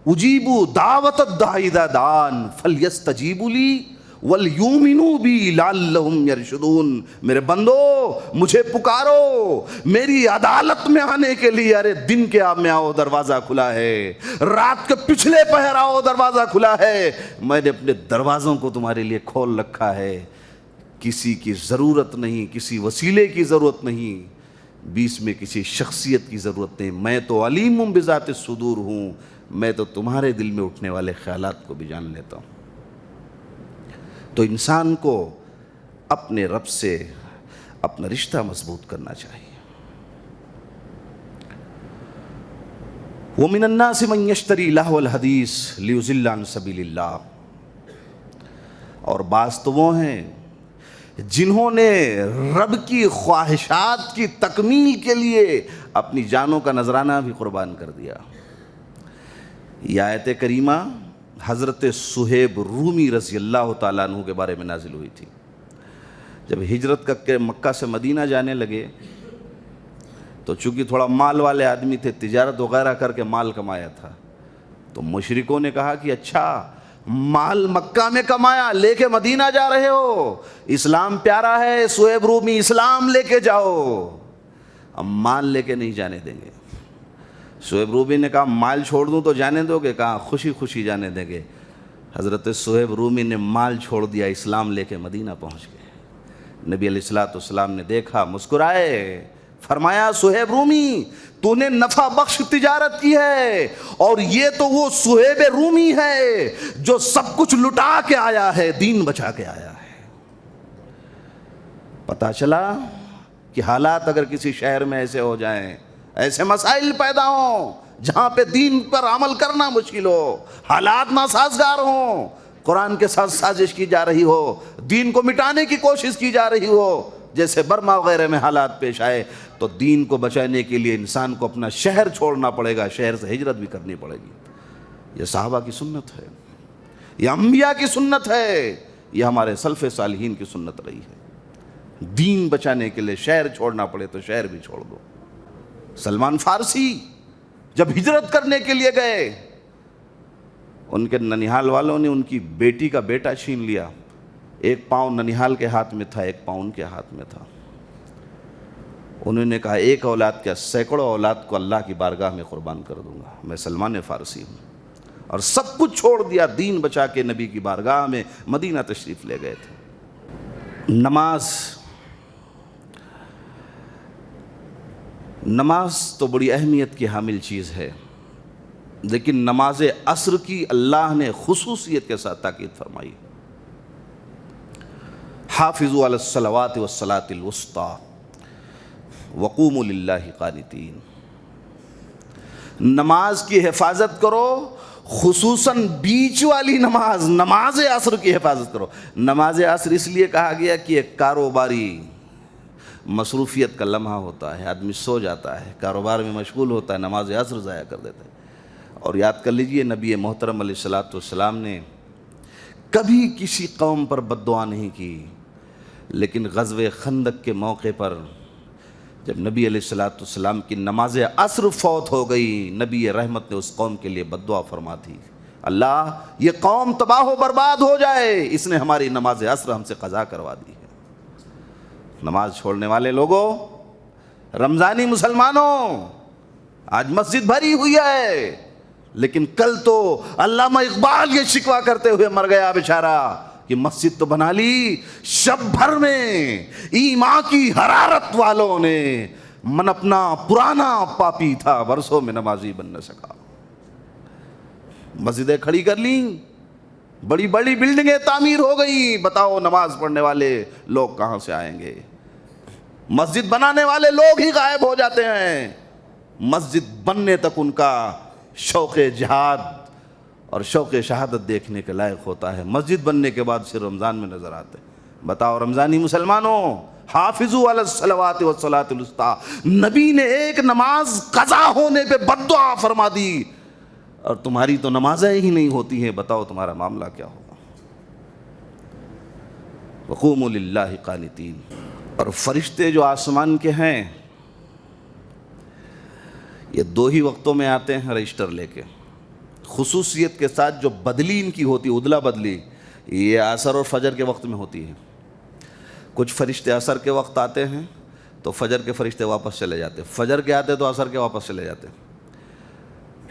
اجیب دعوت الداعی اذا دعان فلیستجیبوا لی ولیؤمنوا بی لعلہم یرشدون۔ میرے بندو، مجھے پکارو، میری عدالت میں آنے کے لیے، ارے دن کے آب میں آؤ، دروازہ کھلا ہے، رات کے پچھلے پہر آؤ، دروازہ کھلا ہے، میں نے اپنے دروازوں کو تمہارے لیے کھول رکھا ہے، کسی کی ضرورت نہیں، کسی وسیلے کی ضرورت نہیں، بیچ میں کسی شخصیت کی ضرورت نہیں، میں تو علیم بذات الصدور ہوں، میں تو تمہارے دل میں اٹھنے والے خیالات کو بھی جان لیتا ہوں۔ تو انسان کو اپنے رب سے اپنا رشتہ مضبوط کرنا چاہیے۔ وَمِنَ النَّاسِ مَن يَشْتَرِي لَهْوَ الْحَدِيثِ لِيُضِلَّ عَن سَبِيلِ اللَّهِ، اور بعض تو وہ ہیں جنہوں نے رب کی خواہشات کی تکمیل کے لیے اپنی جانوں کا نذرانہ بھی قربان کر دیا۔ یہ آیت کریمہ حضرت صہیب رومی رضی اللہ تعالیٰ عنہ کے بارے میں نازل ہوئی تھی۔ جب ہجرت کر کے مکہ سے مدینہ جانے لگے تو چونکہ تھوڑا مال والے آدمی تھے، تجارت وغیرہ کر کے مال کمایا تھا، تو مشرکوں نے کہا کہ اچھا مال مکہ میں کمایا، لے کے مدینہ جا رہے ہو، اسلام پیارا ہے، صہیب رومی اسلام لے کے جاؤ، اب مال لے کے نہیں جانے دیں گے۔ صہیب رومی نے کہا مال چھوڑ دوں تو جانے دو گے؟ کہا خوشی خوشی جانے دیں گے۔ حضرت صہیب رومی نے مال چھوڑ دیا، اسلام لے کے مدینہ پہنچ گئے۔ نبی علیہ السلام نے دیکھا، مسکرائے، فرمایا صہیب رومی تو نے نفع بخش تجارت کی ہے، اور یہ تو وہ صہیب رومی ہے جو سب کچھ لٹا کے آیا ہے، دین بچا کے آیا ہے۔ پتہ چلا کہ حالات اگر کسی شہر میں ایسے ہو جائیں، ایسے مسائل پیدا ہوں جہاں پہ دین پر عمل کرنا مشکل ہو، حالات ناسازگار ہوں، قرآن کے ساتھ سازش کی جا رہی ہو، دین کو مٹانے کی کوشش کی جا رہی ہو، جیسے برما وغیرہ میں حالات پیش آئے، تو دین کو بچانے کے لیے انسان کو اپنا شہر چھوڑنا پڑے گا، شہر سے ہجرت بھی کرنی پڑے گی۔ یہ صحابہ کی سنت ہے، یہ انبیاء کی سنت ہے، یہ ہمارے سلف صالحین کی سنت رہی ہے۔ دین بچانے کے لیے شہر چھوڑنا پڑے تو شہر بھی چھوڑ دو۔ سلمان فارسی جب ہجرت کرنے کے لیے گئے، ان کے ننیحال والوں نے ان کی بیٹی کا بیٹا چھین لیا، ایک پاؤں ننیحال کے ہاتھ میں تھا، ایک پاؤں ان کے ہاتھ میں تھا۔ انہوں نے کہا ایک اولاد کیا سینکڑوں اولاد کو اللہ کی بارگاہ میں قربان کر دوں گا، میں سلمان فارسی ہوں، اور سب کچھ چھوڑ دیا، دین بچا کے نبی کی بارگاہ میں مدینہ تشریف لے گئے تھے۔ نماز تو بڑی اہمیت کی حامل چیز ہے، لیکن نماز عصر کی اللہ نے خصوصیت کے ساتھ تاکید فرمائی، حافظوا علی الصلوات والصلاۃ الوسطی وقوموا للہ قانتین۔ نماز کی حفاظت کرو، خصوصاً بیچ والی نماز عصر کی حفاظت کرو۔ نماز عصر اس لیے کہا گیا کہ ایک کاروباری مصروفیت کا لمحہ ہوتا ہے، آدمی سو جاتا ہے، کاروبار میں مشغول ہوتا ہے، نماز عصر ضائع کر دیتا ہے۔ اور یاد کر لیجئے نبی محترم علیہ السلام نے کبھی کسی قوم پر بد دعا نہیں کی، لیکن غزوہ خندق کے موقع پر جب نبی علیہ السلام کی نماز عصر فوت ہو گئی، نبی رحمت نے اس قوم کے لیے بد دعا فرما تھی، اللہ یہ قوم تباہ و برباد ہو جائے، اس نے ہماری نماز عصر ہم سے قضا کروا دی ہے۔ نماز چھوڑنے والے لوگوں، رمضانی مسلمانوں، آج مسجد بھری ہوئی ہے، لیکن کل تو علامہ اقبال یہ شکوہ کرتے ہوئے مر گیا بیچارہ کہ مسجد تو بنا لی، شب بھر میں ایمان کی حرارت والوں نے من اپنا پرانا پاپی تھا، برسوں میں نمازی بن نہ سکا۔ مسجدیں کھڑی کر لیں، بڑی بڑی بلڈنگیں تعمیر ہو گئی، بتاؤ نماز پڑھنے والے لوگ کہاں سے آئیں گے؟ مسجد بنانے والے لوگ ہی غائب ہو جاتے ہیں، مسجد بننے تک ان کا شوق جہاد اور شوق شہادت دیکھنے کے لائق ہوتا ہے، مسجد بننے کے بعد صرف رمضان میں نظر آتے ہیں۔ بتاؤ رمضانی مسلمانوں، حافظوا علی الصلوات والصلاۃ الوسطی، نبی نے ایک نماز قضا ہونے پہ بد دعا فرما دی، اور تمہاری تو نمازیں ہی نہیں ہوتی ہیں، بتاؤ تمہارا معاملہ کیا ہوگا؟ وقوموا للہ قانتین۔ اور فرشتے جو آسمان کے ہیں یہ دو ہی وقتوں میں آتے ہیں رجسٹر لے کے، خصوصیت کے ساتھ جو بدلی ان کی ہوتی ہے، ادلا بدلی، یہ عصر اور فجر کے وقت میں ہوتی ہے۔ کچھ فرشتے عصر کے وقت آتے ہیں تو فجر کے فرشتے واپس چلے جاتے، فجر کے آتے تو عصر کے واپس چلے جاتے۔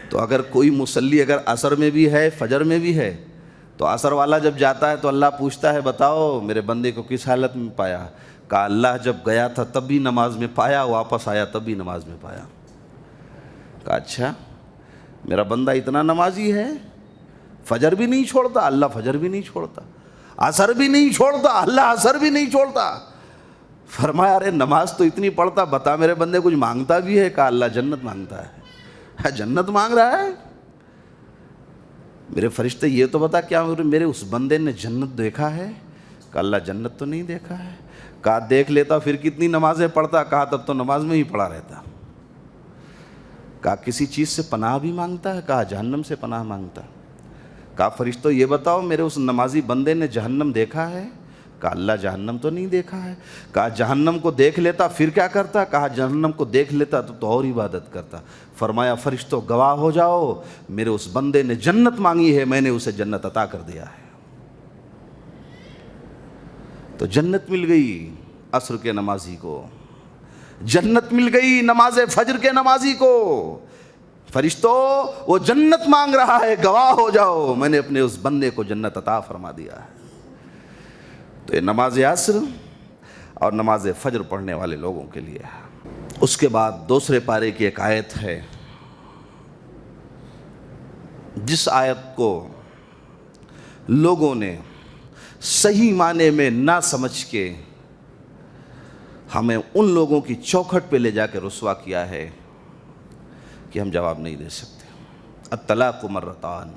تو اگر کوئی مصلی اگر عصر میں بھی ہے فجر میں بھی ہے تو عصر والا جب جاتا ہے تو اللہ پوچھتا ہے بتاؤ میرے بندے کو کس حالت میں پایا؟ کہا اللہ جب گیا تھا تب بھی نماز میں پایا، واپس آیا تب بھی نماز میں پایا۔ کہا اچھا میرا بندہ اتنا نمازی ہے، فجر بھی نہیں چھوڑتا، اللہ فجر بھی نہیں چھوڑتا، عصر بھی نہیں چھوڑتا، اللہ عصر بھی نہیں چھوڑتا۔ فرمایا ارے نماز تو اتنی پڑھتا، بتا میرے بندے کچھ مانگتا بھی ہے؟ کہا اللہ جنت مانگتا ہے۔ جنت مانگ رہا ہے؟ میرے فرشتے یہ تو بتا کیا میرے اس بندے نے جنت دیکھا ہے؟ کہا اللہ جنت تو نہیں دیکھا ہے۔ کہا دیکھ لیتا پھر کتنی نمازیں پڑھتا؟ کہا تب تو نماز میں ہی پڑھا رہتا۔ کہا کسی چیز سے پناہ بھی مانگتا ہے؟ کہا جہنم سے پناہ مانگتا۔ کہا فرشتوں یہ بتاؤ میرے اس نمازی بندے نے جہنم دیکھا ہے؟ کہا اللہ جہنم تو نہیں دیکھا ہے۔ کہا جہنم کو دیکھ لیتا پھر کیا کرتا؟ کہا جہنم کو دیکھ لیتا تو اور عبادت کرتا۔ فرمایا فرشتوں گواہ ہو جاؤ میرے اس بندے نے جنت مانگی ہے، میں نے اسے جنت عطا کر دیا ہے۔ تو جنت مل گئی عصر کے نمازی کو، جنت مل گئی نماز فجر کے نمازی کو۔ فرشتوں وہ جنت مانگ رہا ہے، گواہ ہو جاؤ میں نے اپنے اس بندے کو جنت عطا فرما دیا ہے۔ تو یہ نماز عصر اور نماز فجر پڑھنے والے لوگوں کے لیے ہے۔ اس کے بعد دوسرے پارے کی ایک آیت ہے، جس آیت کو لوگوں نے صحیح معنی میں نہ سمجھ کے ہمیں ان لوگوں کی چوکھٹ پہ لے جا کے رسوا کیا ہے کہ ہم جواب نہیں دے سکتے۔ الطلاق مرتان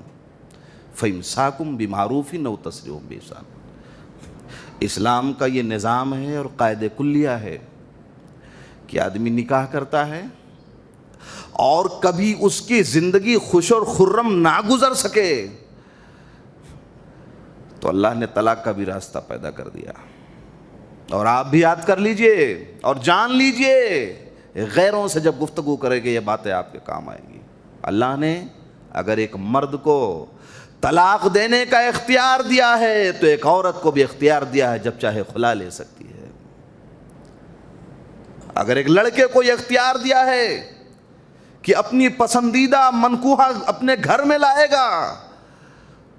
فامساکم بمعروف او تسریح بإحسان۔ اسلام کا یہ نظام ہے اور قاعدہ کلیہ ہے کہ آدمی نکاح کرتا ہے اور کبھی اس کی زندگی خوش اور خرم نہ گزر سکے تو اللہ نے طلاق کا بھی راستہ پیدا کر دیا۔ اور آپ بھی یاد کر لیجئے اور جان لیجئے، غیروں سے جب گفتگو کرے گے یہ باتیں آپ کے کام آئیں گی۔ اللہ نے اگر ایک مرد کو طلاق دینے کا اختیار دیا ہے تو ایک عورت کو بھی اختیار دیا ہے، جب چاہے خلا لے سکتی ہے۔ اگر ایک لڑکے کو یہ اختیار دیا ہے کہ اپنی پسندیدہ منکوحہ اپنے گھر میں لائے گا،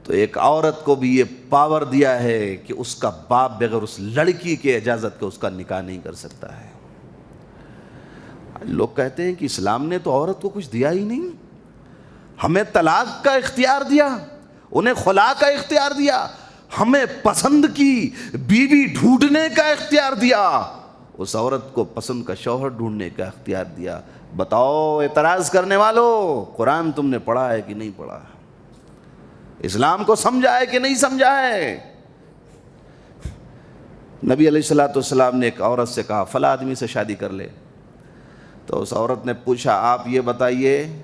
تو ایک عورت کو بھی یہ پاور دیا ہے کہ اس کا باپ بغیر اس لڑکی کے اجازت کے اس کا نکاح نہیں کر سکتا ہے۔ لوگ کہتے ہیں کہ اسلام نے تو عورت کو کچھ دیا ہی نہیں، ہمیں طلاق کا اختیار دیا، انہیں خلا کا اختیار دیا، ہمیں پسند کی بیوی ڈھونڈنے کا اختیار دیا، اس عورت کو پسند کا شوہر ڈھونڈنے کا اختیار دیا۔ بتاؤ اعتراض کرنے والو، قرآن تم نے پڑھا ہے کہ نہیں پڑھا؟ اسلام کو سمجھا ہے کہ نہیں سمجھا ہے؟ نبی علیہ السلام نے ایک عورت سے کہا فلاں آدمی سے شادی کر لے، تو اس عورت نے پوچھا آپ یہ بتائیے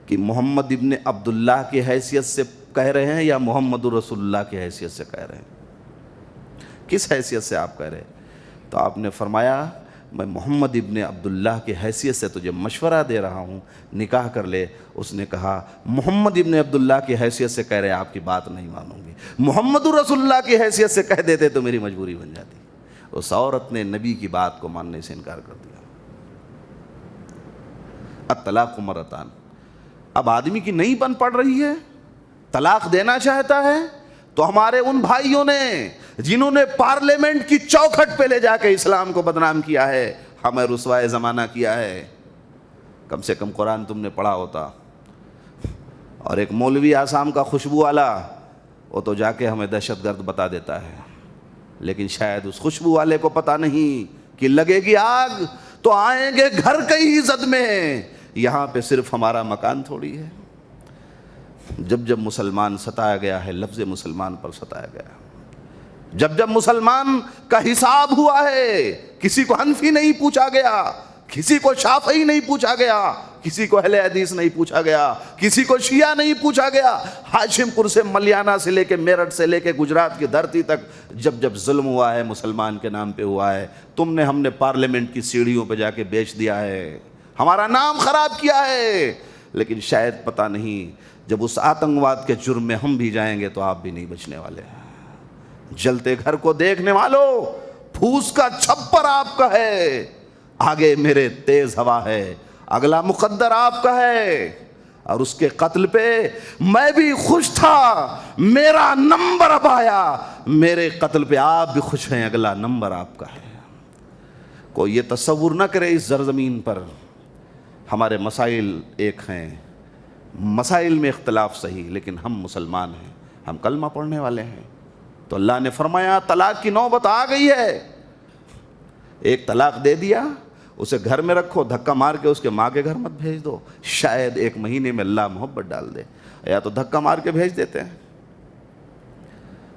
کہ محمد ابن عبداللہ کی حیثیت سے کہہ رہے ہیں یا محمد رسول اللہ کی حیثیت سے کہہ رہے ہیں؟ کس حیثیت سے آپ کہہ رہے ہیں؟ تو آپ نے فرمایا میں محمد ابن عبداللہ کی حیثیت سے تجھے مشورہ دے رہا ہوں، نکاح کر لے۔ اس نے کہا محمد ابن عبداللہ کی حیثیت سے کہہ رہے ہیں، آپ کی بات نہیں مانوں گی، محمد رسول اللہ کی حیثیت سے کہہ دیتے تو میری مجبوری بن جاتی۔ اس عورت نے نبی کی بات کو ماننے سے انکار کر دیا۔ الطلاق مرتان، اب آدمی کی نہیں بن پڑ رہی ہے، طلاق دینا چاہتا ہے، تو ہمارے ان بھائیوں نے جنہوں نے پارلیمنٹ کی چوکھٹ پہ لے جا کے اسلام کو بدنام کیا ہے، ہمیں رسوائے زمانہ کیا ہے، کم سے کم قرآن تم نے پڑھا ہوتا۔ اور ایک مولوی آسام کا خوشبو والا، وہ تو جا کے ہمیں دہشت گرد بتا دیتا ہے، لیکن شاید اس خوشبو والے کو پتہ نہیں کہ لگے گی آگ تو آئیں گے گھر کئی ہی زد میں، یہاں پہ صرف ہمارا مکان تھوڑی ہے۔ جب جب مسلمان ستایا گیا ہے، لفظ مسلمان پر ستایا گیا، جب جب مسلمان کا حساب ہوا ہے، کسی کو حنفی نہیں پوچھا گیا، کسی کو شافعی نہیں پوچھا گیا، کسی کو اہل حدیث نہیں پوچھا گیا، کسی کو شیعہ نہیں پوچھا گیا، ہاشم پور سے ملیانہ سے لے کے میرٹھ سے لے کے گجرات کی دھرتی تک جب جب ظلم ہوا ہے مسلمان کے نام پہ ہوا ہے، تم نے ہم نے پارلیمنٹ کی سیڑھیوں پہ جا کے بیچ دیا ہے، ہمارا نام خراب کیا ہے، لیکن شاید پتہ نہیں جب اس آتنکواد کے جرم میں ہم بھی جائیں گے تو آپ بھی نہیں بچنے والے۔ جلتے گھر کو دیکھنے والوں، پھوس کا چھپر آپ کا ہے، آگے میرے تیز ہوا ہے، اگلا مقدر آپ کا ہے، اور اس کے قتل پہ میں بھی خوش تھا، میرا نمبر اب آیا، میرے قتل پہ آپ بھی خوش ہیں، اگلا نمبر آپ کا ہے۔ کوئی یہ تصور نہ کرے اس زرزمین پر ہمارے مسائل ایک ہیں، مسائل میں اختلاف صحیح، لیکن ہم مسلمان ہیں، ہم کلمہ پڑھنے والے ہیں۔ تو اللہ نے فرمایا طلاق کی نوبت آ گئی ہے، ایک طلاق دے دیا، اسے گھر میں رکھو، دھکا مار کے اس کے ماں کے گھر مت بھیج دو، شاید ایک مہینے میں اللہ محبت ڈال دے، یا تو دھکا مار کے بھیج دیتے ہیں۔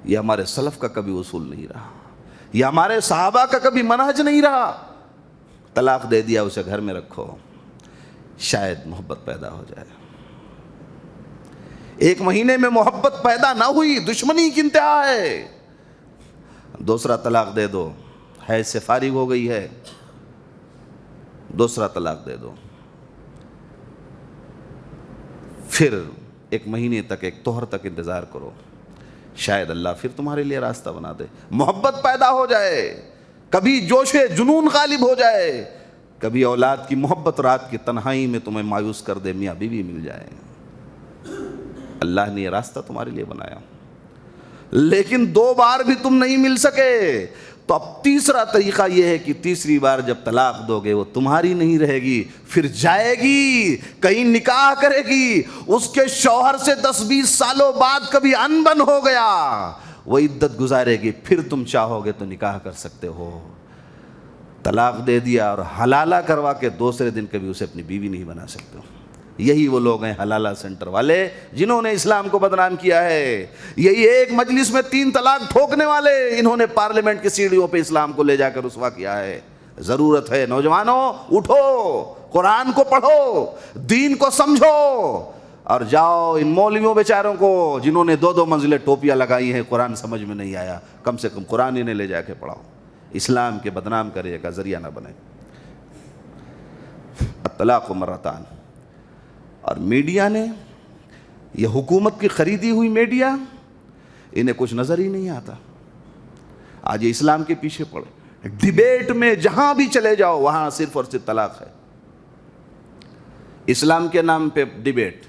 یہ ہمارے سلف کا کبھی اصول نہیں رہا، یہ ہمارے صحابہ کا کبھی منہج نہیں رہا۔ طلاق دے دیا، اسے گھر میں رکھو، شاید محبت پیدا ہو جائے۔ ایک مہینے میں محبت پیدا نہ ہوئی، دشمنی کی انتہا ہے، دوسرا طلاق دے دو، حیض سے فارغ ہو گئی ہے، دوسرا طلاق دے دو، پھر ایک مہینے تک، ایک طہر تک انتظار کرو، شاید اللہ پھر تمہارے لیے راستہ بنا دے، محبت پیدا ہو جائے، کبھی جوش جنون غالب ہو جائے، کبھی اولاد کی محبت رات کی تنہائی میں تمہیں مایوس کر دے، میاں بیوی مل جائے، اللہ نے یہ راستہ تمہارے لیے بنایا، لیکن 2 بار بھی تم نہیں مل سکے تو اب تیسرا طریقہ یہ ہے کہ تیسری بار جب طلاق دو گے وہ تمہاری نہیں رہے گی، پھر جائے گی کہیں نکاح کرے گی، اس کے شوہر سے 10-20 سالوں بعد کبھی انبن ہو گیا، وہ عدت گزارے گی، پھر تم چاہو گے تو نکاح کر سکتے ہو۔ طلاق دے دیا اور حلالہ کروا کے دوسرے دن کبھی اسے اپنی بیوی نہیں بنا سکتے ہو۔ یہی وہ لوگ ہیں حلالہ سینٹر والے جنہوں نے اسلام کو بدنام کیا ہے، یہی ایک مجلس میں 3 طلاق ٹھوکنے والے، انہوں نے پارلیمنٹ کی سیڑھیوں پہ اسلام کو لے جا کر رسوا کیا ہے۔ ضرورت ہے نوجوانوں، اٹھو، قرآن کو پڑھو، دین کو سمجھو، اور جاؤ ان مولویوں بیچاروں کو جنہوں نے 2 منزلیں ٹوپیاں لگائی ہیں، قرآن سمجھ میں نہیں آیا، کم سے کم قرآن انہیں لے جا کے پڑھاؤ، اسلام کے بدنام کرنے کا ذریعہ نہ بنے۔ الطلاق مرتان، اور میڈیا نے، یہ حکومت کی خریدی ہوئی میڈیا، انہیں کچھ نظر ہی نہیں آتا، آج یہ اسلام کے پیچھے پڑے، ڈیبیٹ میں جہاں بھی چلے جاؤ وہاں صرف اور صرف طلاق ہے، اسلام کے نام پہ ڈیبیٹ،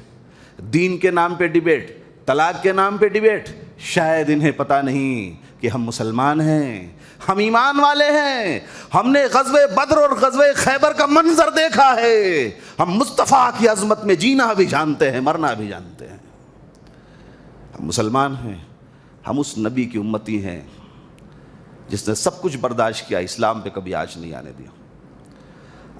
دین کے نام پہ ڈیبیٹ، طلاق کے نام پہ ڈیبیٹ۔ شاید انہیں پتہ نہیں کہ ہم مسلمان ہیں، ہم ایمان والے ہیں، ہم نے غزوہ بدر اور غزوہ خیبر کا منظر دیکھا ہے، ہم مصطفیٰ کی عظمت میں جینا بھی جانتے ہیں، مرنا بھی جانتے ہیں، ہم مسلمان ہیں، ہم اس نبی کی امتی ہیں جس نے سب کچھ برداشت کیا، اسلام پہ کبھی آنچ نہیں آنے دیا۔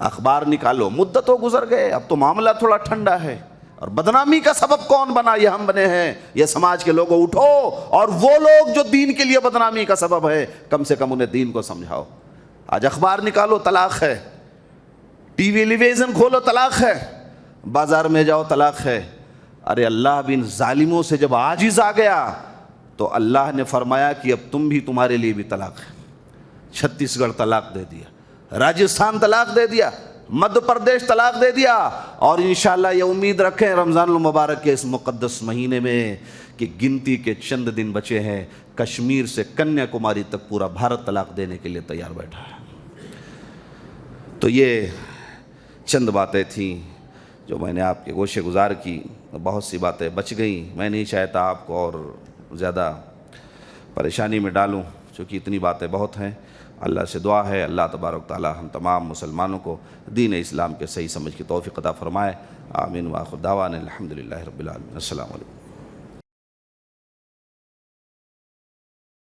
اخبار نکالو، مدتوں گزر گئے، اب تو معاملہ تھوڑا ٹھنڈا ہے، اور بدنامی کا سبب کون بنا؟ یہ ہم بنے ہیں، یہ سماج کے لوگوں، اٹھو، اور وہ لوگ جو دین کے لیے بدنامی کا سبب ہے کم سے کم انہیں دین کو سمجھاؤ۔ آج اخبار نکالو طلاق ہے، ٹی وی ٹیلی ویژن کھولو طلاق ہے، بازار میں جاؤ طلاق ہے۔ ارے اللہ بھی ان ظالموں سے جب عاجز آ گیا تو اللہ نے فرمایا کہ اب تم بھی، تمہارے لیے بھی طلاق ہے۔ چھتیس گڑھ طلاق دے دیا، راجستھان طلاق دے دیا، مدھیہ پردیش طلاق دے دیا، اور انشاءاللہ یہ امید رکھیں رمضان المبارک کے اس مقدس مہینے میں کہ گنتی کے چند دن بچے ہیں، کشمیر سے کنیا کماری تک پورا بھارت طلاق دینے کے لیے تیار بیٹھا ہے۔ تو یہ چند باتیں تھیں جو میں نے آپ کے گوشے گزار کی، بہت سی باتیں بچ گئیں، میں نہیں چاہتا آپ کو اور زیادہ پریشانی میں ڈالوں چونکہ اتنی باتیں بہت ہیں۔ اللہ سے دعا ہے اللہ تبارک تعالی ہم تمام مسلمانوں کو دین اسلام کے صحیح سمجھ کی توفیق عطا فرمائے۔ آمین، وآخر دعوانا الحمدللہ رب العالمین۔ السلام علیکم۔